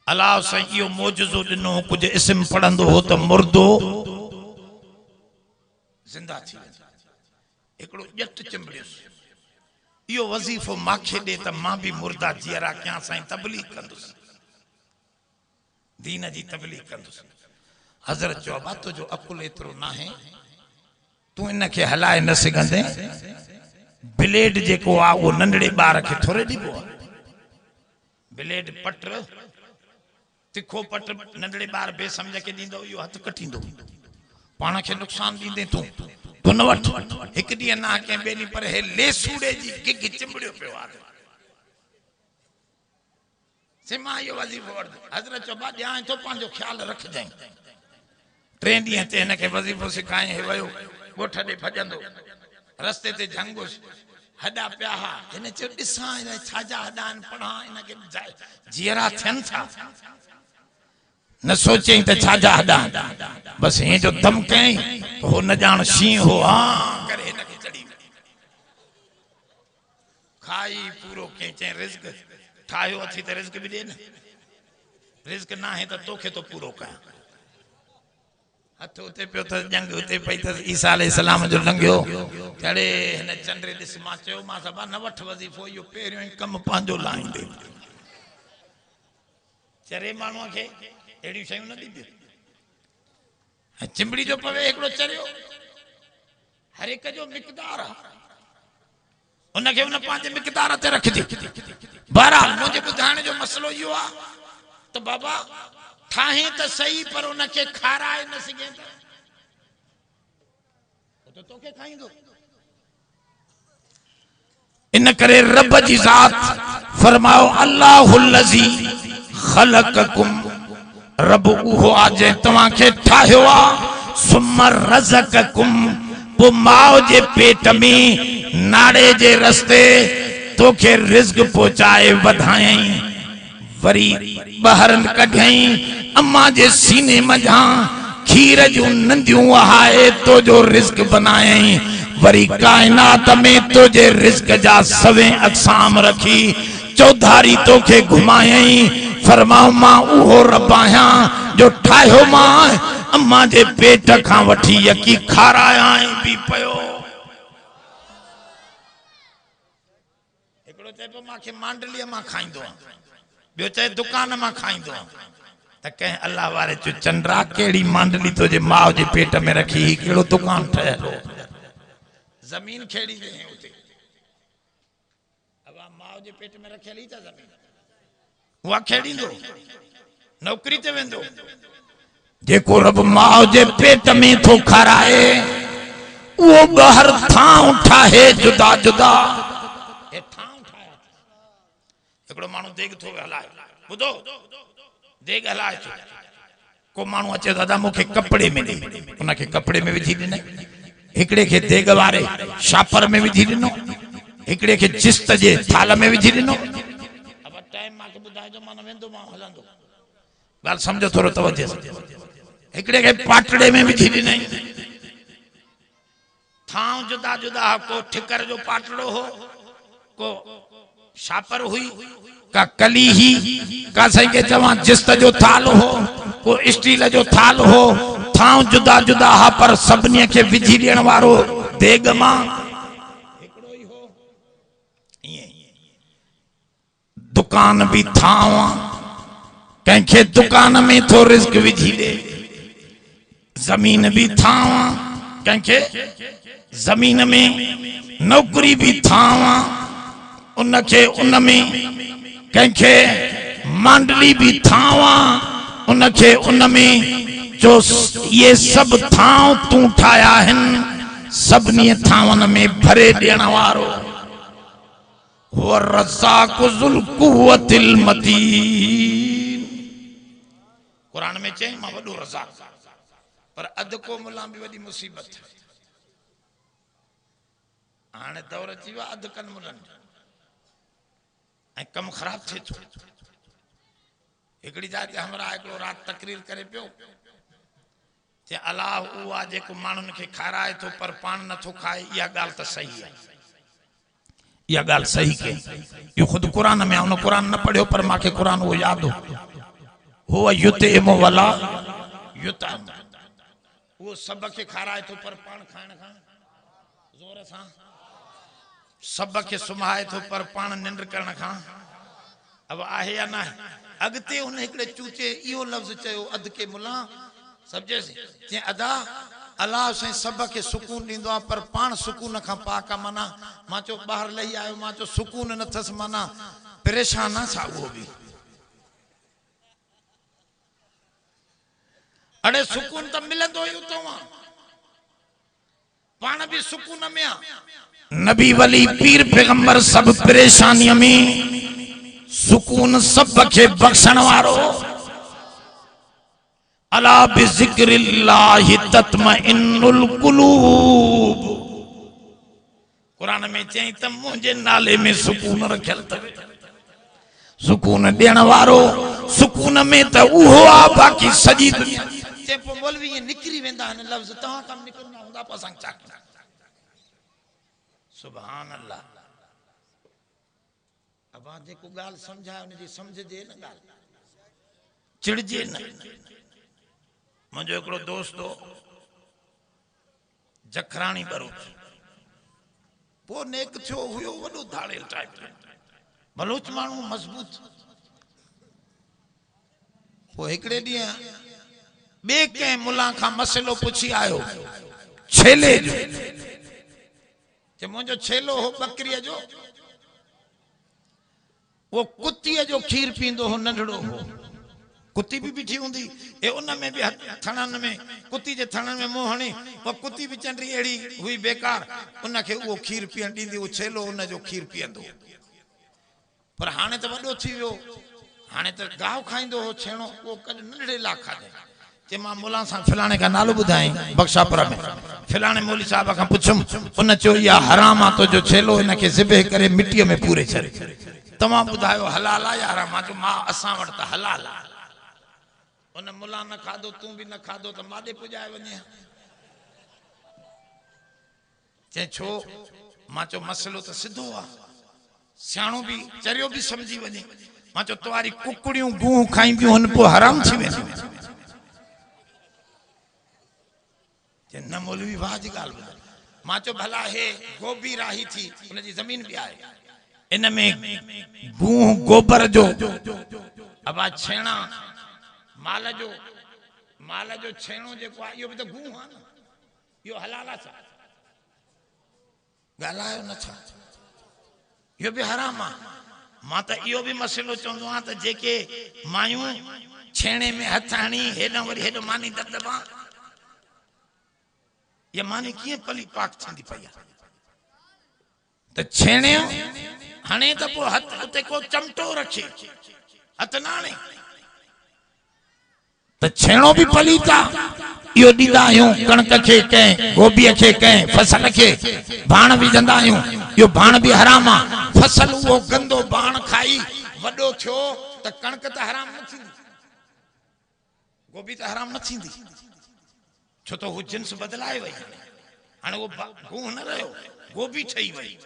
अल्लाह सां इहो मौजज़ो ॾिनो कुछ इस्म पढ़ंदो हो त मुर्दो ज़िंदा थी वेंदो। हिकिड़ो ॼट चिंबड़ियुसि इहो वज़ीफ़ो मांखे ॾे त मां बि मुर्दा जीअरा कयां साईं तबलीग कंदुसि दीन जी तबलीग कंदुसि। हज़रत चयो बात जो अकुल एतिरो नाहे तू इनके हलाए न सघंदे ब्लेड जेको आ वो नंढड़े ॿार खे थोरे ॾिबो आहे। ब्लेड पट तिखो पट नंढड़े ॿार बेसमझ के ॾींदो इहो हथ कटींदो पाण खे नुक़सान ॾींदे तू न वठ। हिकु ॾींहुं ना कंहिं ॿिए ॾींहुं पर हे लेसूड़े जी गिग चिंबड़ियो पियो आहे से मां इहो वज़ीफ़ो वठंदो। हज़रत चयो बा ॼाण थो पंहिंजो ख़्यालु रखजांइ। 3 ॾींहं ते हिनखे वज़ीफ़ो सिखाए हे वियो ॻोठ ॾे भॼंदो रस्ते ते झंगुस हॾा पिया हा हिन चयो ॾिसां हिन छाजा हॾा आहिनि पढ़ां हिनखे जीअरा थियनि था न सोचई त छाजा हॾा बसि हीअं जो दम कयईं हो न ॼाण शींहं हो हा करे हिनखे चढ़ी खाई पूरो कयईं चई रिज़्क ठाहियो अथई त रिज़्क बि ॾे न रिज़्क न आहे त तोखे तो पूरो कयां। हथ उते पियो अथसि जंग उते पई अथसि ईसा अलैहिस्सलाम जो लंघियो चढ़े हिन चंडे ॾिस मां चयो मां सबा न वठ वज़ीफ़ो इहो पहिरियों ई कमु पंहिंजो लाहींदे चरे माण्हूअ खे अहिड़ियूं शयूं न ॾींदियूं। चिंबड़ी जो पवे हिकिड़ो चरियो हर हिक जो मिक़दार आहे उनखे उन पंहिंजे मिक़दार ते रखिजे। बहरहाल मुंहिंजे ॿुधाइण जो मसइलो इहो आहे त बाबा ठाहे त सही पर उनखे खाराए न सघे त तोखे खाईंदो। इन करे रब जी ज़ात फरमायो अल्लाहुल्लज़ी खलककुम रब उहो आहे जंहिं तव्हांखे ठाहियो आहे सुम्मा रज़क़कुम पोइ माउ जे पेट में नाड़े जे रस्ते तोखे रिज़्क पहुचाए वधायई वरी ॿाहिर कढई अम्मा जे सीने मझां खीर जूं नंदियूं वहाए तो जो रिज़्क बनायई वरी कायनात में तुझे रिज़्क जा सवे अक़साम रखी चौधारी तोखे घुमायई फरमाओ मां उहो रब आहियां जो ठाहियो मां अम्मा जे पेट खां वठी यकी खारायां बि पियो। हिकिड़ो चए पियो मांखे मांडलीअ मां खाईंदो ॿियो चए दुकान मां खाईंदो त कंहिं अल्लाह वारे चयो चंद्रा कहिड़ी मांडली तुंहिंजे माउ जे पेट में रखी कहिड़ो दुकान ठहियो ज़मीन खेड़ी गई उते अब माउ जे पेट में रखियल ई त ज़मीन उहा खेड़ींदो नौकरी ते वेंदो जेको रब माउ जे पेट में थो खाराए उहो ॿाहिर थां ठाहे जुदा जुदा हिकिड़ो माण्हू देग थो हलाए ॿुधो देग हलाए थो को माण्हू अचे दादा मूंखे कपिड़े में ॾे उनखे कपिड़े में विझी ॾिनई हिकिड़े खे देग वारे शापर में विझी ॾिनो हिकिड़े खे जिस्त जे थाल में विझी ॾिनो। अब टाइम मांखे ॿुधाइजो मां न वेंदो मां हलंदो ॻाल्हि सम्झो थोरो तवजो हिकिड़े खे पाटड़े में विझी ॾिनई थां जुदा जुदा को ठिकर जो पाटड़ो हो को शापर हुई का कली ही का सही के चवा जिस्त जो थाल हो को स्टील जो थाल हो थां जुदा जुदा हा पर सभनी के विझी ॾियण वारो देग मां हिकिड़ो ही हो। दुकान भी थां कंहिंखे दुकान में थो रिस्क विझी दे, जमीन भी थां कंहिंखे जमीन में नौकरी भी थां उनके उनमें कंहिंखे मांडली भी थां उनके उनमें जो ये सब थां तू ठाया आहिनि सभनी थांवन में भरे ॾियण वारो हुव रज़्ज़ाक़ु ज़ुल क़ुव्वतिल मतीन। कुरान में चई मां वॾो रज़्ज़ाक़ पर अधु को मुला भी वॾी मुसीबत हाणे दौर अची वियो अधु कनि मुलनि ऐं कमु ख़राब थिए थो। हिकिड़ी जाइ ते हमरा हिकिड़ो राति तकरीर करे पियो जे अलाह उहो आहे जेको माण्हुनि खे खाराए थो पर पाण नथो खाए। इहा ॻाल्हि त सही आहे, इहा ॻाल्हि सही के इहो ख़ुदि क़ुर में आहे। उन क़ुर न पढ़ियो पर मूंखे क़ुर उहो यादि हो युतइमु वला युतअम उहो सभ खे खाराए थो पर पाण खाइण खां ज़ोर सां, सभ खे सुम्हाए थो पर पाण निंड करण खां। अब आहे या न आहे? अॻिते हुन हिकिड़े चूचे इहो लफ़्ज़ चयो अधु के मुला सम्झेसि जे अदा अलाह साईं सभ खे सुकून ॾींदो आहे पर पाण सुकून खां पाक आहे। माना मां चयो ॿाहिरि लही आयो मां चयो सुकून न अथसि माना परेशान आहे छा उहो बि अड़े सुकून त मिलंदो ई उतां पाण बि सुकून में आहे। नबी वली पीर पैगंबर सब परेशानी में सुकून सब के बख्शण वारो अला बिज़िक्रिल्लाहि तत्मइन्नुल कुलूब। कुरान में चई त मुंहिंजे नाले में सुकून रखियल अथव। सुकून ॾियण वारो सुकून में त उहो आहे बाक़ी सॼी दुनिया जे पोइ मौलवी ये निकिरी वेंदा आहिनि लफ़्ज़ तव्हां कम निकिरंदा हूंदा पोइ असां छा कयूं। सुभान अल्लाह। अब जेको ॻाल्हि सम्झाए उनजी सम्झजे न ॻाल्हि चिड़जे न। मुंहिंजो हिकिड़ो दोस्त हो जखराणी बरूच पोइ नेक थियो हुयो वॾो धाड़ेल टाइप बलोच माण्हू मज़बूत। पोइ हिकिड़े ॾींहुं ॿिए कंहिं मुला खां मसइलो पुछी आयो छेले जो जे मुंहिंजो छेलो हो बकरीअ जो वो कुतीअ जो खीर पींदो हो नंढड़ो हो कुती भी बीठी हुंदी ए उन में भी थणन में कुती जे थणन में मुंह हणी वो कुती भी चंडरी एड़ी हुई बेकार उन के वो खीर पियण ॾींदी वो छेलो उन जो खीर पियंदो। पर हाणे त वॾो थी वियो हाणे त गांव खाईंदो हो छेणो वो कॾहिं नंढड़े ला खाधे जे मां मुला सां फलाणे का नालो ॿुधाई बख्शापुर में फलाणे मौली साहब खां पुछम उन चयो इहा हराम आहे तो जो छेलो इन के ज़िबह करे मिट्टीअ में पूरे छॾ तव्हां ॿुधायो हलाल आहे या हराम आहे? मां असां वटि त हलाल आहे। उन मुला न खाधो तू भी न खाधो तो माॾे पुॼाए वञे चई छो मां चयो मसलो तो सिधो आहे सियाणो भी चरियो भी समझी वञे। मां चयो तवारी कुकड़ियूं गूं खाईंदियूं हुन पोइ हराम थी वेंदियूं। न मौलवी वाह जी ॻाल्हि ॿुधाए। मां चयो भला हे गोभी राही थी उनजी ज़मीन भी आहे इन में गूं गोबर जो अब छेणा माल जो छेणो जेको आहे इहो बि त गूं आहे न इहो हलाल आहे छा? ॻाल्हायो न छा इहो बि हराम आहे। मां त इहो बि मसइलो चवंदो आहियां त जेके मायूं छेणे में हथ हणी हेॾां वरी हेॾो मानी दबदबा ये मानी कीअं पली पाक थींदी पई आहे त छेणे हणे त पोइ हथ उते को चमटो रखे हथ न हणे त छेणो भी पलीता इहो ॾींदा आहियूं कणक खे कंहिं गोभीअ खे कंहिं फसल खे भाण विझंदा आहियूं इहो भाण भी हराम आहे। फसल उहो गंदो भाण खाई वॾो थियो त कणक त हराम न थींदी गोभी त हराम न थींदी छो तो वो जिन्स बदलाए वई हाणे वो गूं न रहियो गोभी ठही वई।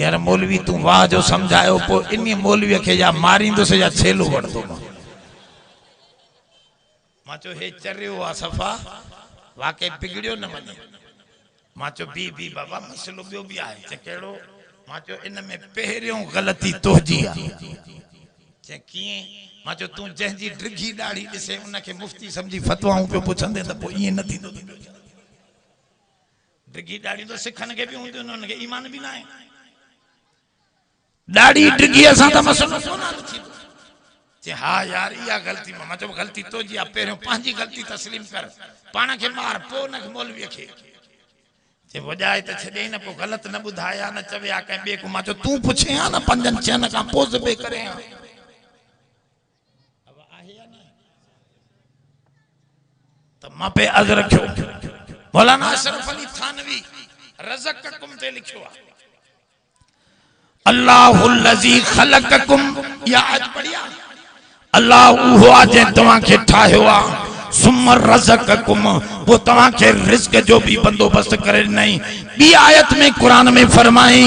यार मौलवी तू वाह जो समझायो पो इन मौलवी के या मारींदुसि या छेलो वठदो मां चो हे चरियो आ सफ़ा वाकई बिगड़ियो न वञे मां चो बी बाबा मसलो बियो भी आहे चे केड़ो मां चो इन में पहिरियों गलती तोहजी आ चे किए मां चो तू जंहिंजी ड्रिघी दाढ़ी ॾिसे उनखे मुफ्ती समझी फतवाऊं पियो पुछंदे त पोइ ईअं न थींदो ड्रिघी दाढ़ी तो सिखनि खे बि हूंदियूं उनखे ईमान बि न आहे दाढ़ी ड्रिघी असां त मसलो कोन थींदो चे हाँ यार इहा गलती मां चो गलती तोजी आ पहिरियों पंहिंजी गलती तस्लीम कर पाण खे मार पोइ उनखे मौलवीअ खे चे वॼाए त छॾे न पोइ ग़लति न ॿुधाया न चविया कंहिं ॿिए को मां चयो तूं पुछे हा न 5-6 खां पोइ ज़िबे करे हा त मां पे अर्ज़ रखियो मौलाना अशरफ अली थानवी रज़क़कुम ते लिखियो आहे अल्लाहुल लज़ी ख़लक़कुम या आज पढ़िया अल्लाह उहो आहे जंहिं तव्हांखे ठाहियो आहे सुम रज़क़कुम वो तव्हांखे रिज़्क़ जो भी बंदोबस्त करे ॾिनई ॿी आयत में कुरान में फरमाई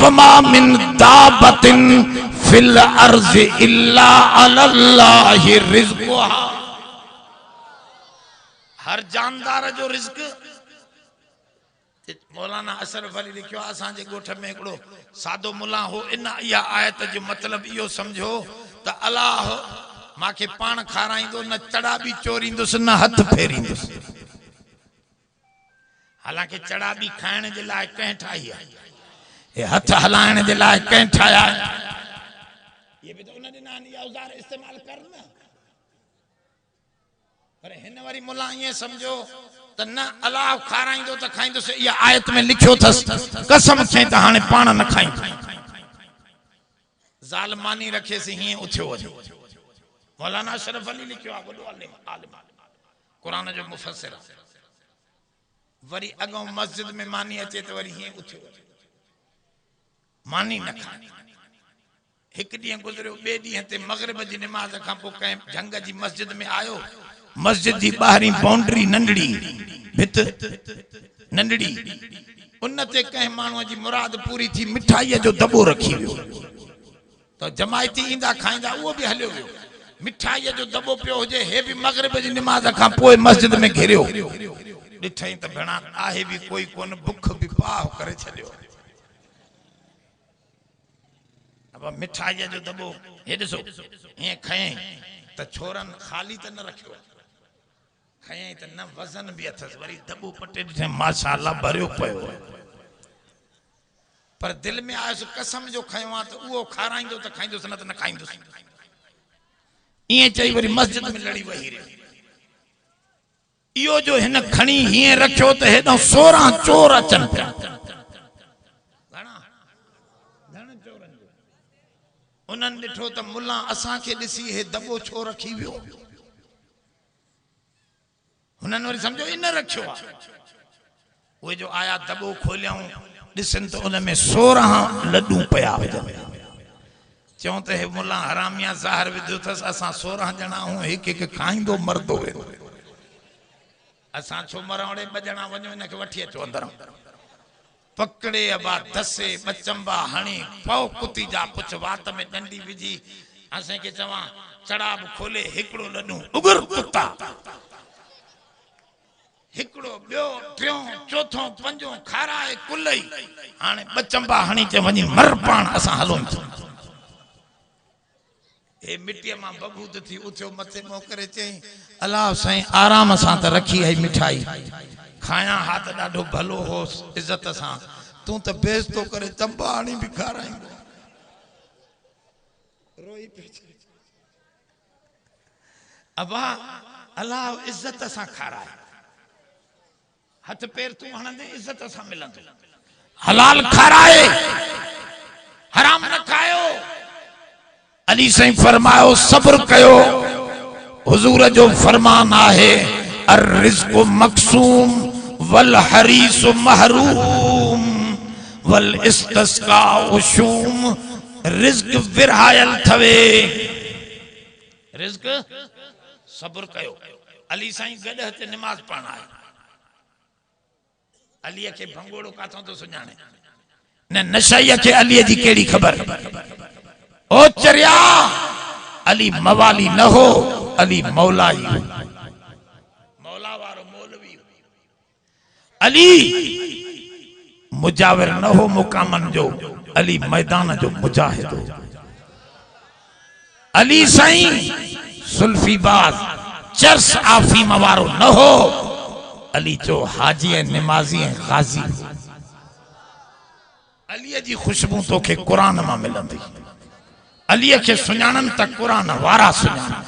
वमा मिन दाबतिन फिल अर्ज़ इल्ला अलल्लाहि रिज़्क़ुहा हर जानदार जो रिज़्क मौलाना अशरफ अली लिखियो असांजे ॻोठ में हिकिड़ो सादो मुला हो इन इहा आयत जो मतिलब इहो समझो त अलाह मांखे पाण खाराईंदो न चड़ा बि चोरींदुसि न हथ फेरींदुसि हालांकि चड़ा बि खाइण जे लाइ कंहिं ठाही आहे हे हथ हलाइण जे लाइ कंहिं ठाहिया ये भी तो उन ॾिना आहिनि इहा औज़ार इस्तेमाल कर न पर हिन वरी मुला ईअं समझो त न अलाह खाराईंदो त खाईंदुसि इहा आयत में लिखियो अथसि कसम खई त हाणे पाण न खाईंदो ज़ालमानी रखेसि हीअं उथियो वञे मौलाना अशरफ अली लिखियो आहे वॾो आलिम क़ुरान जो मुफ़स्सिर वरी अॻों मस्जिद में मानी अचे त वरी हीअं उथियो वञे मानी न खाए हिकु ॾींहुं गुज़रियो ॿिए ॾींहं ते मग़रिब जी निमाज़ खां पोइ कंहिं झंग जी मस्जिद में आयो मस्जिद जी ॿाहिरीं बाउंड्री नंढड़ी भित नंढड़ी उन ते कंहिं माण्हूअ जी मुराद पूरी थी मिठाईअ जो दॿो रखी वियो त जमायती ईंदा खाईंदा उहो बि हलियो वियो मिठाईअ जो दॿो पियो हुजे हे बि मग़रिब जी निमाज़ खां पोइ मस्जिद में घिरियो ॾिठई त भेणा आहे बि कोई कोन बुख बि पाह करे छॾियो अब मिठाईअ जो दॿो हे ॾिसो हीअं खयईं त छोरनि ख़ाली त न रखियो खयईं त न वज़न बि अथसि वरी दॿो पटे ॾिठई माशाअल्लाह भरियो पियो पर दिलि में आयुसि कसम जो खयो आहे त उहो खाराईंदो त खाईंदुसि न त न खाईंदुसि ईअं चई वरी मस्जिद में लड़ी वही रहियो इहो जो हिन खणी हीअं रखियो त हेॾो 16 चोर अचनि पिया उन्हनि ॾिठो त मुला असांखे ॾिसी हे दॿो छो रखी वियो हुननि वरी सम्झो इन रखियो आहे उहे जो आया दॿो खोलियऊं ॾिसनि त उन में 16 लॾूं पिया हुजनि चऊं त हे मुला हरामिया ज़ाहिर विधो अथसि असां 16 ॼणा आहियूं हिकु हिकु खाईंदो मरदो वेंदो असां छो मरवड़े 2 ॼणा वञो हिनखे वठी अचो अंदरां पकड़े अबा दसे बचंबा हणी पौ कुती जा कुछ वात में डंडी विझी असें के चवा चढ़ाब खोले हिकड़ो लड्डू उगर कुत्ता हिकड़ो बियो टियों चौथों पंजों खाराए कुलई हाने बचंबा हणी चे वनी मर पाण असा हलों ए मिट्टी मां बबूद थी उठो मथे मो करे चई अल्लाह साईं आराम सां त रखी है मिठाई खाया हाथ डाढो भलो हो इज्जत सां तू त बेइज्जतो करे चंबाणी भी खाराई रोई पे अबा अल्लाह इज्जत सां खाराए हाथ पैर तू हणंदे इज्जत सां मिलंदो हलाल खाराए हराम न खायो अली साईं फरमायो सब्र कयो हुजूर जो फरमान आहे अर रिज़्क़ु मक़सूम वल हरीस महरूम वल इस्तिस्का उशूम रिज़्क़ विरहायल थवे रिज़्क़ सब्र कयो अली साईं गड ते नमाज पढ़ण आए अली के भंगोड़ो काथों तो सुञाणे ने नशईअ खे अलीअ जी कहिड़ी ख़बर। ओ चरिया, अली मवाली न हो, अली मौला ही हो, मौला वारो मौलवी हो। अली मुजाविर न हो मुकामन जो, अली मैदान जो मुजाहिद हो। अली साईं सुल्फीबाज चर्स आफीम वारो न हो, अली जो हाजी ऐं निमाज़ी ऐं गाज़ी हो। अलीअ जी खुशबू तोखे क़ुरान मां मिलंदी। अलीअ खे सुञाणनि त क़ुरान वारा सुञाणनि।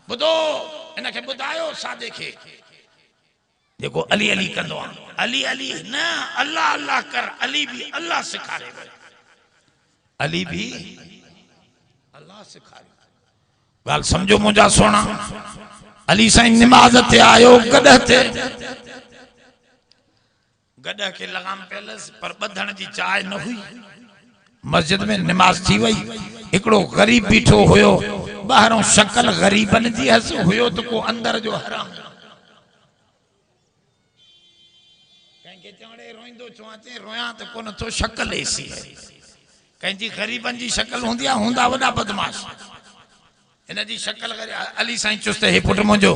ॿुधो, इनखे ॿुधायो सादे खे जेको अली अली कंदो आहे, अली अली न अल्लाह अल्लाह कर, अली भी अल्लाह सिखारे, अली भी अल्लाह सिखारे। ॻाल्हि समझो मुंहिंजा सोना। अली साईं निमाज़ ते आयो, गॾह ते, गॾह खे लगाम पियलसि पर ॿधण जी चाह न हुई। मस्जिद में निमाज़ थी वई, हिकिड़ो गरीब बीठो हुयो, ॿाहिरों शक्ल गरीबन जी हस हुयो त को अंदर जो हराम। कंहिंखे चवणे रोईंदो चवांचे रोयां त कोन थो, शक्ल ऐसी है। कंहिंजी गरीबन जी शक्ल हूंदी आहे, हूंदा वॾा बदमाश। हिन जी शक्ल अली साईं चुस्त, हे पुट मुंहिंजो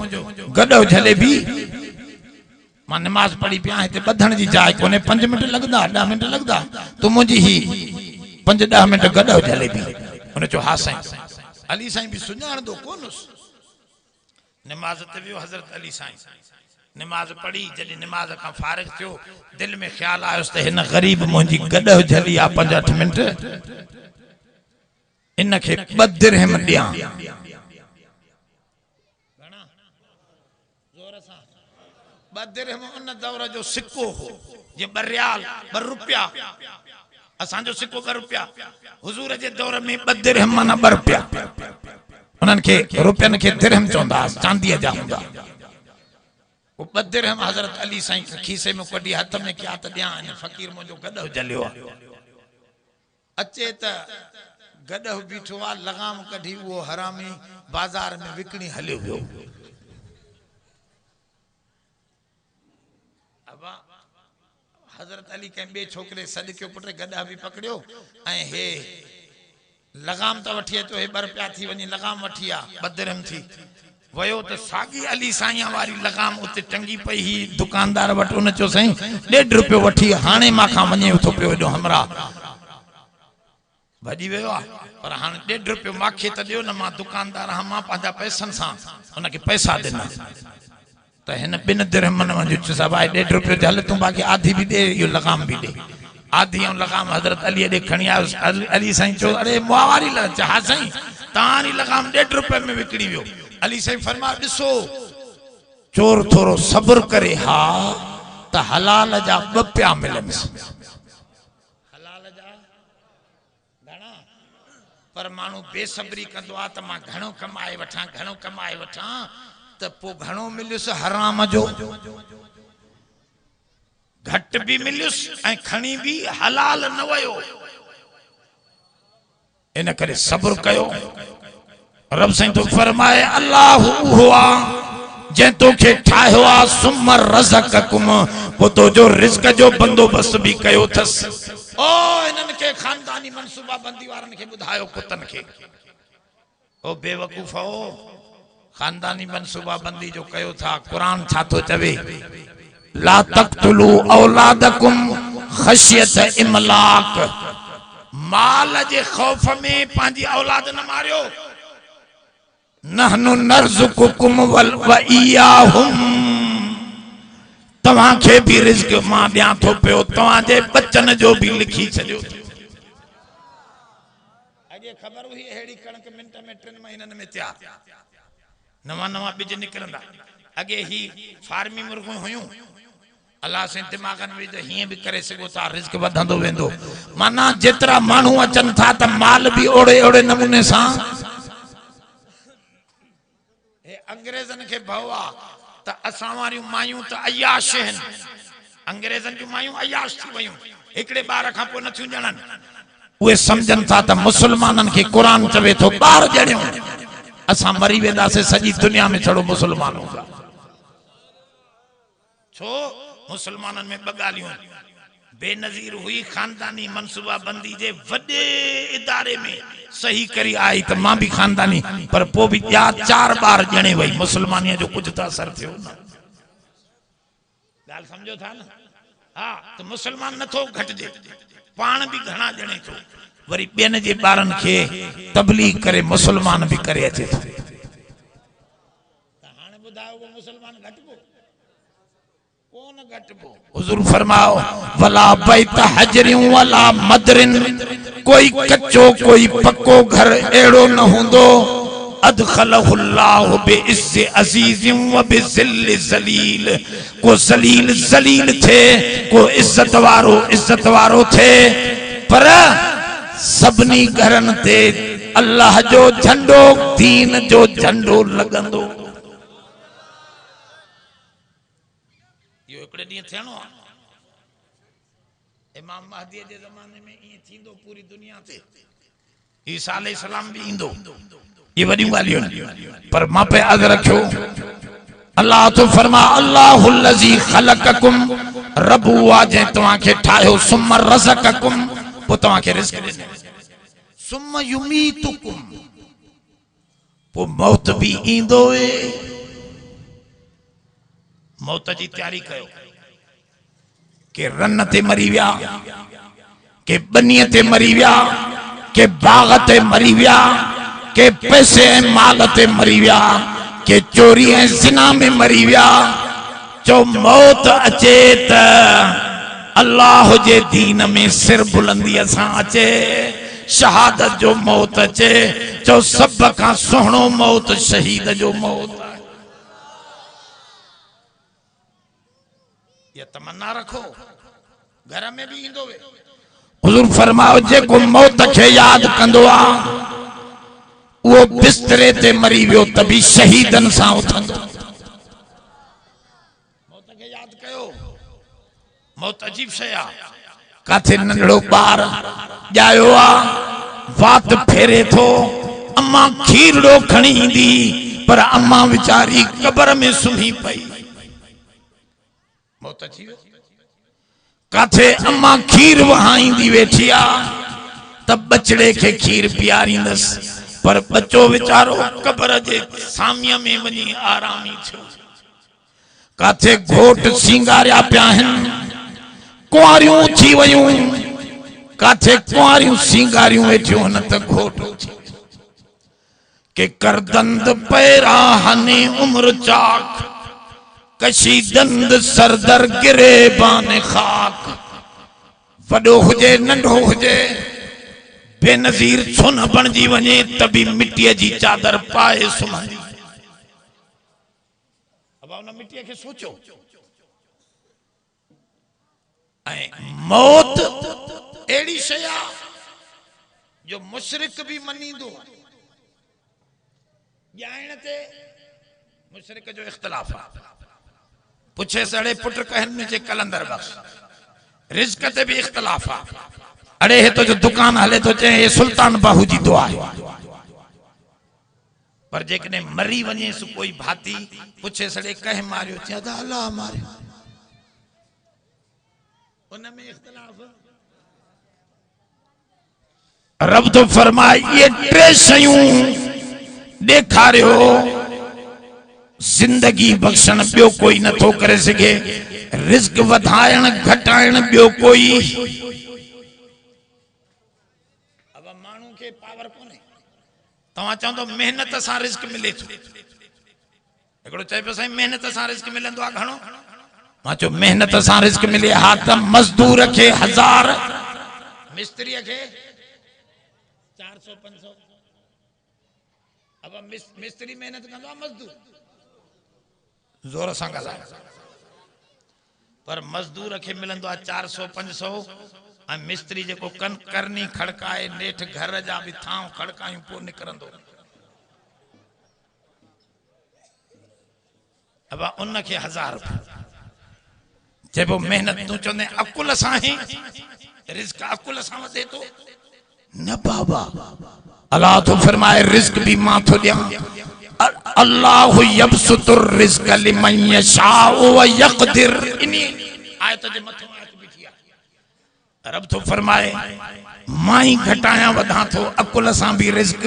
गॾो जलेबी, मां नमाज पढ़ी पिया, हिते ॿधण जी जाइ कोन्हे, 5 मिंट लगंदा, 10 मिंट लगंदा, तूं मुंहिंजी ही 5-10 मिंट गॾो जलेबी। हुन चयो हा साईं। अली साईं बि सुञाणंदो कोन्हसि। नमाज ते वियो हज़रत अली साईं, नमाज पढ़ी, जॾहिं नमाज खां फारिग थियो, दिल में ख्याल आयुसि त हिन गरीब मुंहिंजी गॾो जली आहे 5-8 मिंट, इनखे 2 दिरहम ॾियां। 2 दिरहम उन दौर जो सिक्को हो, जे 2 रियाल 2 रुपया, असांजो सिक्को 2 रुपया, हुजूर जे दौर में 2 दिरहम माना 2 रुपया। उन्हनि खे रुपयनि खे दिरहम चवंदा, चांदीअ जा हूंदा। वो 2 दिरहम हज़रत अली साईं खीसे में कढी हथ में क्या त ॾियां, हिन फ़कीर मुंहिंजो गॾो जलियो आहे। अचे त गॾो बीठो आहे, लगाम कढी उहो हरामी बाज़ार में विकणी हलियो वियो। हज़रत अली कंहिं ॿिए छोकिरे सॾ कयो, पुट गॾा बि पकड़ियो ऐं हे लगाम त वठी अचो, हे 2 रुपया थी वञी लगाम वठी आ, 2 दिरहम थी वयो त साॻी अली साईं वारी लगाम उते टंगी पई। ही दुकानदार वटि, उन चयो साईं 1.5 रुपयो वठी, हाणे मां खां वञे थो पियो एॾो हमरा भॼी वियो आहे, पर हाणे 1.5 रुपयो मूंखे त ॾियो न, मां दुकानदार हां, मां पंहिंजा पैसनि सां उनखे पैसा ॾिना। त हिन 2 दिरहमन जो चयो भाई 1.5 रुपयो हल, तूं बाक़ी आधी भी दे, इहो लगाम भी दे। आधी ऐं लगाम हज़रत अली ॾे खणी आयुसि। अली साईं चयो अरे मुआ वारी हा साईं, तव्हांजी लगाम 1.5 रुपये में विकिणी वियो। अली साईं फरमायो ॾिसो, चोर थोरो सब्र करे हा त हलाल जा 2 पिया मिलनि। हलाल जा घणा, पर माण्हू बेसब्री कंदो आहे त मां घणो कमाए वठां, घणो कमाए वठां, त पोइ घणो मिलियुसि हराम जो, घट भी मिलियुसि ऐं खणी भी हलाल न वयो। इन करे सब्र कयो। रब साईं तो फरमाए अल्लाह हुआ जंहिं तोखे ठाहियो आहे, सुम रज़क़कुम, पोइ तो जो रिज़्क़ जो बंदोबस्त भी कयो अथसि। ओ इन्हनि खे खानदानी मनसूबा बंदी वारनि खे ॿुधायो, पुतनि खे, ओ बेवकूफ़ हो, खानदानी मनसूबा बंदी जो कयो था। कुरान छा थो चवे, ला तक़्तुलू औलादकुम ख़शियत इमलाक, माल जे खौफ में पंहिंजी औलाद न मारियो। नहनु नर्ज़ुकुकुम व इय्याहुम, तव्हां खे भी रिज़्क़ मां ॾियां थो पियो, तव्हां जे बचन जो भी लिखी छॾियो। अॼु ख़बर हुई अहिड़ी कणक मिंट में 3 महीननि में तैयार, नवा बिज निकिरंदा। अॻे ही फार्मी मुर्गियूं हुयूं, अल्लाह से दिमागनि में हीअं भी करे सघो था, रिज़्क़ वधंदो वेंदो। माना जेतिरा माण्हू अचनि था त माल भी ओड़े ओड़े नमूने सां। हे अंग्रेज़नि खे भउ आहे त असां वारियूं मायूं त अयाश आहिनि, अंग्रेज़नि जूं मायूं अयाश थी वयूं, हिकिड़े ॿार खां पोइ नथियूं ॼणनि। उहे सम्झनि था त मुसलमाननि खे क़ुरान चवे थो 12 ॼणियूं, असां मरी वेंदासीं, सॼी दुनिया में छड़ो मुसलमान हूंदा। छो मुसलमाननि में 2 ॻाल्हियूं, बेनज़ीर हुई खानदानी मनसूबा बंदी जे वडे इदारे में सही करी आई तो मां भी खानदानी पर पो भी 4 बार जणे वही मुसलमानिया जो कुछ तो असर थियो ना गाल समझो था ना। हाँ तो मुसलमान न थो घटजे पान भी घना जणे थो वरी बेन जे बारन के तबलीग करे मुसलमान भी करे अचे थो हाने बुधायो वो मुसलमान घटबो कौन घटबो। हुजूर फरमाओ वला बैत हजरिन वला मदरिन कोई कच्चो कोई पक्को घर एड़ो न हुंदो अदखलहुल्लाहु बिइज़्ज़ि अज़ीज़िन व बिज़िल्ल ज़लील को ज़लील ज़लील थे को इज्जत वारो थे पर सबनी घरन ते अल्लाह जो झंडो दीन जो झंडो लगंदो। यो एकड़े दी थियणो इमाम महदी जे ज़माने में ई थींदो पूरी दुनिया ते ईसा अलैहिस्सलाम भी इंदो ये वडी वालियों पर मां पे अद रखो अल्लाह तो फरमा अल्लाहुल्लज़ी खलककुम रबुआ जे तवा के ठायो सुम रज़ककुम वो तवा के रिज़्क़ दे सुम युमीतुकुम वो मौत भी इंदो है मौत जी तैयारी कयो के रन ते मरी विया के बनीअ ते मरी विया के बाग ते मरी विया के पैसे माल ते मरी विया के चोरी ऐं ज़िना में मरी विया जो मौत अचे त अल्लाह जे दीन में सिर बुलंदी असां अचे शहादत जो मौत अचे जो सब का सुहिणो मौत शहीद जो मौत ये तमन्ना रखो घर में भी इंदो वे। हुजूर फरमाओ जेको मौत के याद कंदो आ वो बिस्तरे ते मरी वियो तभी शहीदन सां उथंदो। मौत के याद कयो मौत अजीब शय आ काथे नंढड़ो ॿार ॼायो आ वात फेरे थो अम्मा खीरड़ो खणी ईंदी पर अम्मा वीचारी कब्र में सुम्ही पई मौत अची वियो। काथे अम्मा खीर वहाईंदी वेठी आ तब बचड़े के खीर पियारींदस पर बच्चो वीचारो कब्र जे सामीअ में वञी आरामी थियो। काथे घोट सिंगारिया पिया आहिनि कुंवारियूं थी वयूं काथे कुंवारियूं सिंगारियूं वेठियूं न त घोट के करदंद पैरा हने उम्र चाक कशीदंद सरदर गिरे बाने खाक वडो हुजे नंढो हुजे बेनज़ीर सुन बणजी वञे तभी मिट्टीअ जी चादर पाए सुम्हंदी। अब उन मिट्टीअ खे सोचो ऐं मौत अहिड़ी शइ आहे जो मुशरिक भी मञींदो ॼाइण ते मुशरिक जो इख्तिलाफ आहे पुछे सड़े पुट कहन में जे कलंदर बख्श रिज़्क़ ते भी इख्तिलाफ आहे अड़े हे तो जो दुकान हले तो चे ये सुल्तान बाहू जी दुआ है पर जेकने मरी वने सु कोई भाती पुछे सड़े कह मारियो चे अल्लाह मारियो उन में इख्तिलाफ रब तो फरमाए ये टे शयूं देखारियो जिंदगी बख्शण बियो कोई न तो करे सके रिज़्क़ वधायण घटायण बियो कोई पावर कोने तवा चंदो मेहनत से रिज़्क़ मिले तो एकड़ो चए पे साईं मेहनत से रिज़्क़ मिलंदो आ घणो मां चो मेहनत से रिज़्क़ मिले हा त मजदूर के 1000 मिस्त्री के 400 500 अब मिस्त्री मेहनत कंदो आ मजदूर जोर सां ॻाल्हाए पर मजदूर के मिलंदो आ 400 500 मिस्त्री जो करनी खड़काए नेठ घर जा भी थाव खड़कायूं पो निकरंदो अब उन के 1000 जब मेहनत तू चंदे अकुल सां ही रिज़्क़ अकुल सां दे तो न बाबा अल्लाह तो फरमाए रिज़्क़ भी मां तो दिया अल्लाह यबसुतुर रिज़्क़ लिमन यशाउ व यक़दिर इनी आयत जे मथो आयत बिठी रब तो फरमाए माई घटाया वधा थो अकुल सां भी रिज़्क।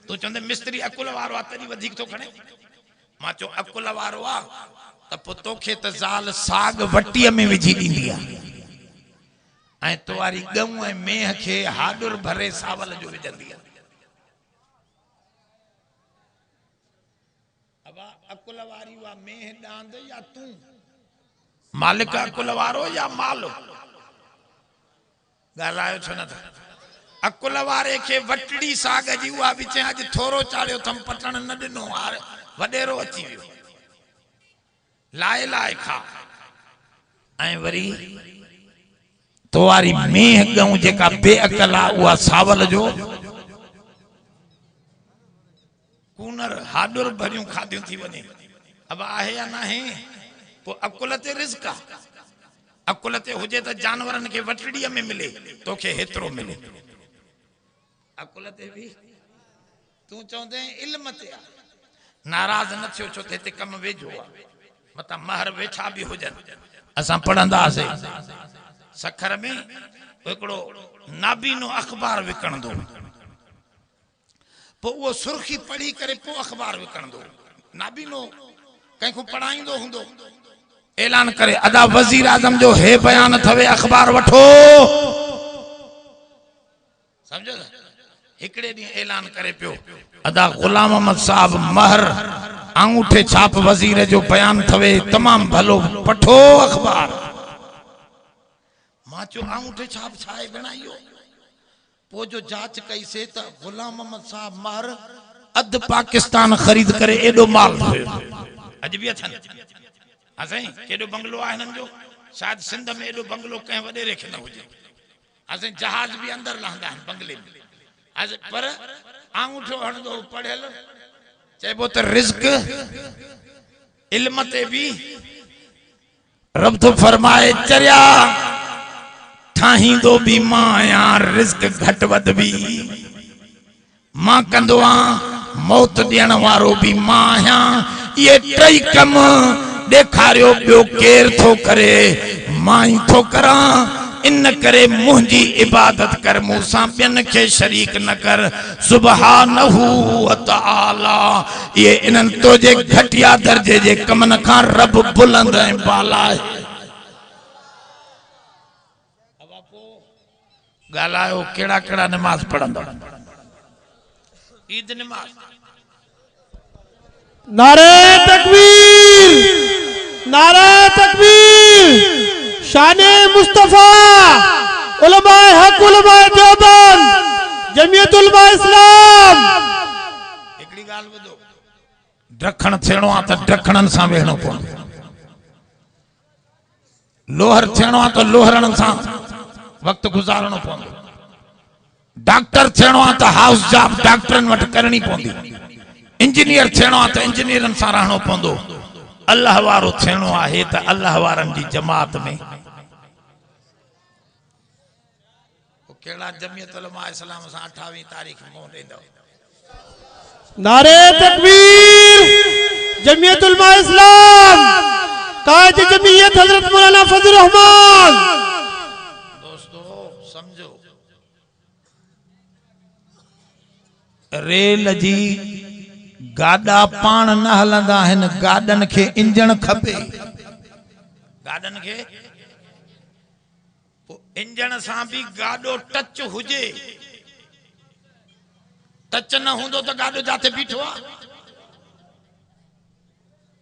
तू चंदे मिस्त्री अकुल वारो आ तरी वधिक तो खणे। मां चो अकुल वारो आ त पो तोखे त ज़ाल साग वटीअ में विझी ॾींदी आ ऐं तुवारी ॻऊं ऐं मेह खे हाडुर भरे सावल जो विझंदी आ। अब अकुल वारी वा मेह डांद या तू मालिक अकुल वारो या माल गालायो छो न था। अकुल वारे के वटड़ी साग जी उहा विच अज थोरो चाड़ियो थम पटण न दिनो हार वडेरो अची वियो लाए लाए खा ऐं वरी तोवारी मेह गऊं जेका बेअकल आ उहा सावल जो कूनर हाडुर भरियूं खादियूं थी वने। अब आहे या ना है पो अकुल ते रिज़्क आ। अकुल ते हुजे त जानवरन के वटड़ीअ में मिले तोखे हेतरो मिले। अकुल ते भी तू चौंदे इल्म ते आ नाराज न थियो छो ते कम वेझो आ मता महर वेठा भी हुजन। असां पढ़ंदासीं सखर में हिकिड़ो नाबीनो अखबार विकणंदो पो वो सुर्खी पढ़ी करे पो अखबार विकणंदो। नाबीनो कंहिंखो पढ़ाईंदो हुंदो ऐलान करे अदा वजीर आजम जो हे बयान थवे अखबार वठो समझो हिकड़े दी ऐलान करे पियो अदा गुलाम अहमद साहब महर अंगूठे छाप वजीर जो बयान थवे तमाम भलो पठो अखबार। मां चो अंगूठे छाप छाए बनाइयो पो जो जांच कई से त गुलाम अहमद साहब महर अध पाकिस्तान खरीद करे एडो माल अज भी अथन। असाई केडो बंगलो आहे हिनन जो शायद सिंध में एडो बंगलो कहीं वडेरे खे न हुजे। असाई जहाज भी अंदर लहंदा आहिनि बंगले में अज पर अंगूठो हणदो पढ़ियल चइबो त रिज़्क इल्म ते भी रब तो फरमाए चरिया ठाहींदो भी मां आहियां रिज़्क घट वध भी मां कंदो आहियां मौत ॾियण वारो भी मां आहियां। ये टई कम ॾेखारियो ॿियो केर थो करे मां ई थो करां इन करे मुंहिंजी इबादत कर मूंसां ॿियनि खे शरीक न कर सुबहानहू व तआला। ये इन्हनि तुंहिंजे घटिया दर्जे जे कमनि खां रब बुलंद ऐं बाला आहे। गालायो केड़ा केड़ा नमाज पढ़ंदो ईद नमाज नारे तकबीर नारे तकबीर शाने मुस्तफा उलमाए हक उलमाए देवबंद जमियत उलमा इस्लाम। एकड़ी गाल बुधो ढखण थियणो आ त ढखणन सां वेहणो पवंदो लोहर थियणो आ त लोहरन सां वक्त गुजारणो पवंदो डॉक्टर थियणो आ त हाउस जॉब डॉक्टरन वट करणी पवंदी इंजीनियर थियणो आ त इंजीनियरन सां रहणो पवंदो अल्लाह वारो थियणो आहे त अल्लाह वारन जी जमात में। केड़ा जमियत उलमा इस्लाम सां 28 तारीख मोह ॾींदो नारे तकबीर जमियत उलमा इस्लाम कायद जमियत हजरत मौलाना फजल रहमान। समझो रेल जी गाडा पान न हलंदा आहिनि गाडन खे इंजन खपे गाडन खे इंजन सां भी गाडो टच हुजे टच न हुंदो त गाडो जाते बीठो आ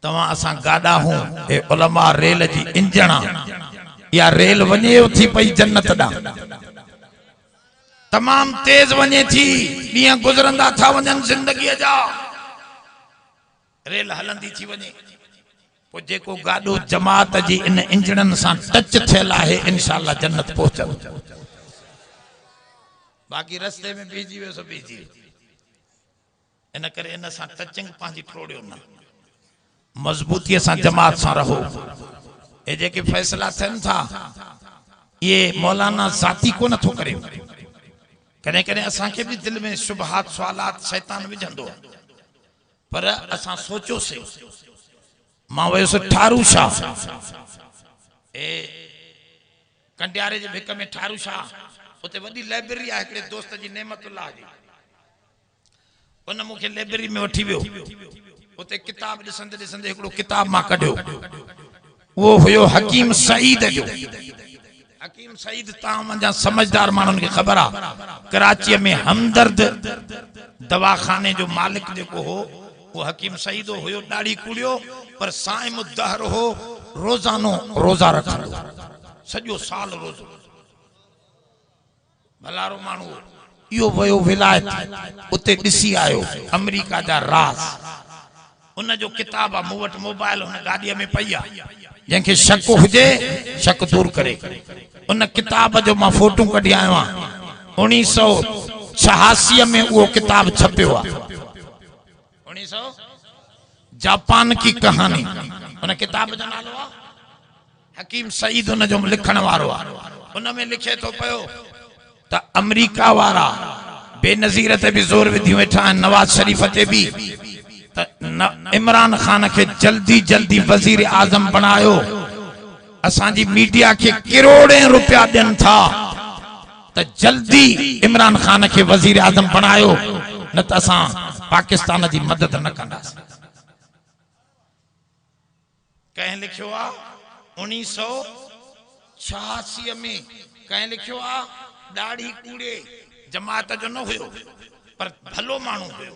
तवा असां गाडा हूं ए उलमा रेल जी इंजन या रेल वने थी पई जन्नत दा तमाम तेज वने थी दिया गुजरंदा था वजन जिंदगी जा रेल हलंदी थी वने पो जेको गाडो जमात जी इन इंजनन सां टच थियल आहे इंशाअल्लाह जन्नत पहुचल बाकी रस्ते में बीजी वे सो बीजी इन करे इन सां टचिंग पांजी छोड़ियो न मजबूती सां जमात सां रहो ए जेके फैसला थन था ये मौलाना जाती को न थो करे कने कने असा के भी दिल में शुबहात सवालात शैतान विझंदो पर असा सोचो से मां वयो से ठारू शाह ए कंडियारे जे भिक में ठारू शाह उते वडी लाइब्रेरी आहे हिकड़े दोस्त जी नेमतुल्लाह जी उन मुखे लाइब्रेरी में वठी वियो उते किताब ॾिसंदे ॾिसंदे हिकड़ो किताब मां कढियो वो हुयो हकीम सईद जो हकीम सईद तां मुंहिंजा समझदार माण्हुनि खे ख़बर आहे कराची में हमदर्द दवाखाने जो मालिक जेको हो वो हकीम सईद हुयो ॾाढी कुड़ियो पर साइम दहर हो रोजानो रोजा रखंदो सॼो साल रोज़ो भलारो माण्हू इहो वयो विलायत उते ॾिसी आयो अमेरिका जा राज उन जो किताब आहे मूं वटि मोबाइल हुन गाॾीअ में पई आहे जंहिंखे शक हुजे शक दूर करे उन किताब जो मां फोटो कढी आयो आहियां 1986 में उहो किताब छपियो आहे 1900 जापान की कहानी उन किताब जो नालो आहे हकीम सईद उन जो लिखण वारो आहे उन में लिखे थो पियो त अमेरिका वारा बेनज़ीर ते भी जोर विधी वेठा आहिनि नवाज शरीफ ते भी त इमरान खान के जल्दी जल्दी वजीर आजम बनायो असांजी मीडिया के करोड़े रुपया ॾियनि था त जल्दी इमरान खान के वजीर आजम बनायो न त असां पाकिस्तान जी मदद न कंदासीं कंहिं लिखियो आहे 1986 में कंहिं लिखियो आहे ॾाढी कूड़े जमात जो न हुयो पर भलो माण्हू हुयो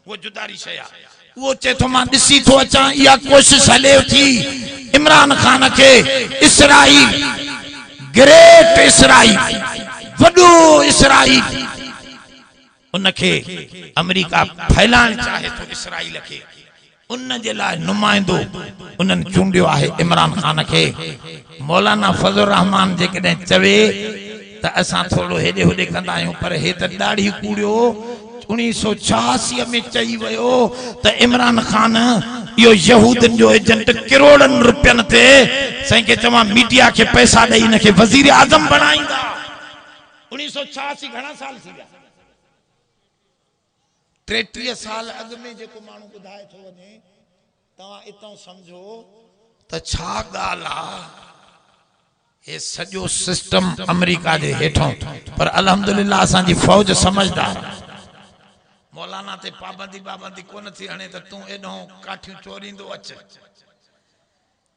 वो जुदारी शय आहे वो चे तो मां ॾिसी थो अचां इहा कोशिश हले थी इमरान खान के इसराइल ग्रेट इसराइल वॾो इसराइल उनखे अमेरिका फैलाइण चाहे थो इसराइल के उन जे लाइ नुमाइंदो उन्हनि चूंडियो आहे इमरान खान के मौलाना फजल रहमान जेकॾहिं चवे त असां थोड़ो हेॾे होॾे कंदा आहियूं पर हे त ॾाढी कूड़ियो 1986 में चई वियो त इमरान खान इहो यहूदन जो एजेंट करोड़नि रुपयनि ते साईं खे चवां मीडिया के पैसा ॾेई इनखे वज़ीर आज़म बनाईंदा 1986 घणा साल थी विया 33 साल अॻु में जेको माण्हू ॿुधाए थो वञे तव्हां इतां समझो त छा ॻाल्हि आहे ये सॼो सिस्टम अमेरिका जे हेठों पर अल्हम्दुलिल्लाह असांजी फौज समझदार मौलाना ते पाबंदी कोन थी हणे त तूं एॾो काठियूं चोरींदो अच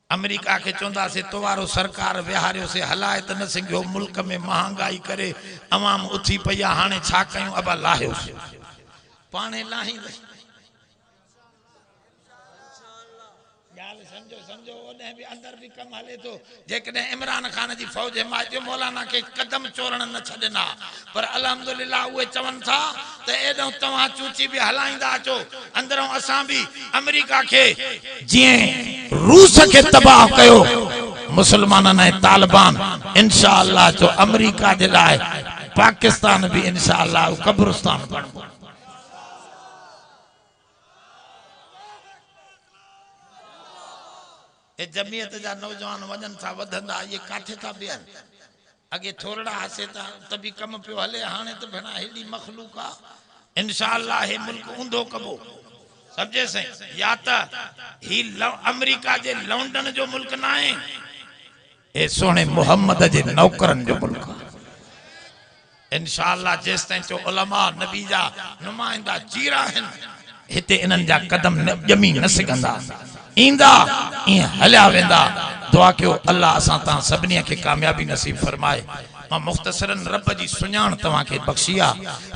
अमेरिका के चवंदासीं तो वारो सरकार विहारियो से हलाए त न सघियो मुल्क में महांगाई करे अवाम उथी पई आहे हाणे छा कयूं अब लाहियोसीं पाणे लाहींदे समझो ओॾे भी अंदर भी कम हले तो जेकॾहिं इमरान खान जी फौज हिमायत मौलाना के कदम चोरण न छॾना पर अल्हम्दुलिल्लाह उहे चवनि था त एॾो तव्हां चूची भी हलाईंदा अचो अंदरों असां भी अमेरिका के जीअं रूस के तबाह कयो मुसलमाननि ऐं तालिबान इंशाअल्लाह जो अमेरिका जे लाइ पाकिस्तान भी इंशाअल्लाह कब्रिस्तान बणबो जमीयत जा नौजवान वजन था वधंदा ये काठे था बियन अगे थोड़ा हसे था तभी कम पियो हले हाने तो भेणा हेडी मखलूका इंशाअल्लाह हे मुल्क ऊंधो कबो समझे से या त ही अमेरिका जे लंडन जो मुल्क ना है ए सोने मोहम्मद जे नौकरन जो मुल्क इंशाअल्लाह जेस ताईं जो उलमा नबी जा नुमाइंदा जीरा हन हिते इनन जा कदम जमी न सघंदा इंदा इन हल्या वेंदा दुआ कयो अल्लाह असां तां सभिनी खे कामयाबी नसीब फरमाए मां मुख्तसरन रब जी सुञाण तव्हां खे बख्शिया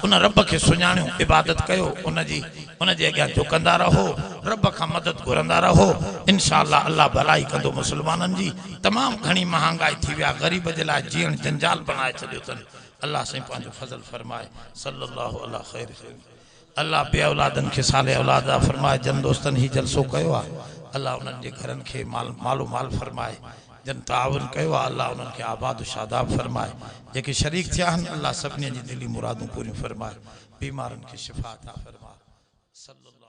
उन रब खे सुञाणियो इबादत कयो उन जे अॻियां झुकंदा रहो रब खां मदद घुरंदा रहो इंशाअल्लाह अल्लाह भलाई कंदो मुसलमाननि जी तमाम घणी महांगाई थी विया गरीब जे लाइ जीअण जंजाल बनाए छॾियो अथनि अल्लाह साईं पंहिंजो फज़ल फरमाए सल्लल्लाहु अला खैर अल्लाह बे औलादन के साले औलाद फरमाए जन दोस्तन ही जलसो कयो आहे अल्लाह उन्हनि जे घरनि खे मालो माल फरमाए जन ताउन कयो आहे अल्लाह उन्हनि खे आबाद शादाब फरमाए जेके शरीक थिया आहिनि अल्लाह सभिनी जी दिली मुरादूं पूरियूं फरमाए बीमारनि खे शिफ़ा अता फरमाए सल्लल्लाहु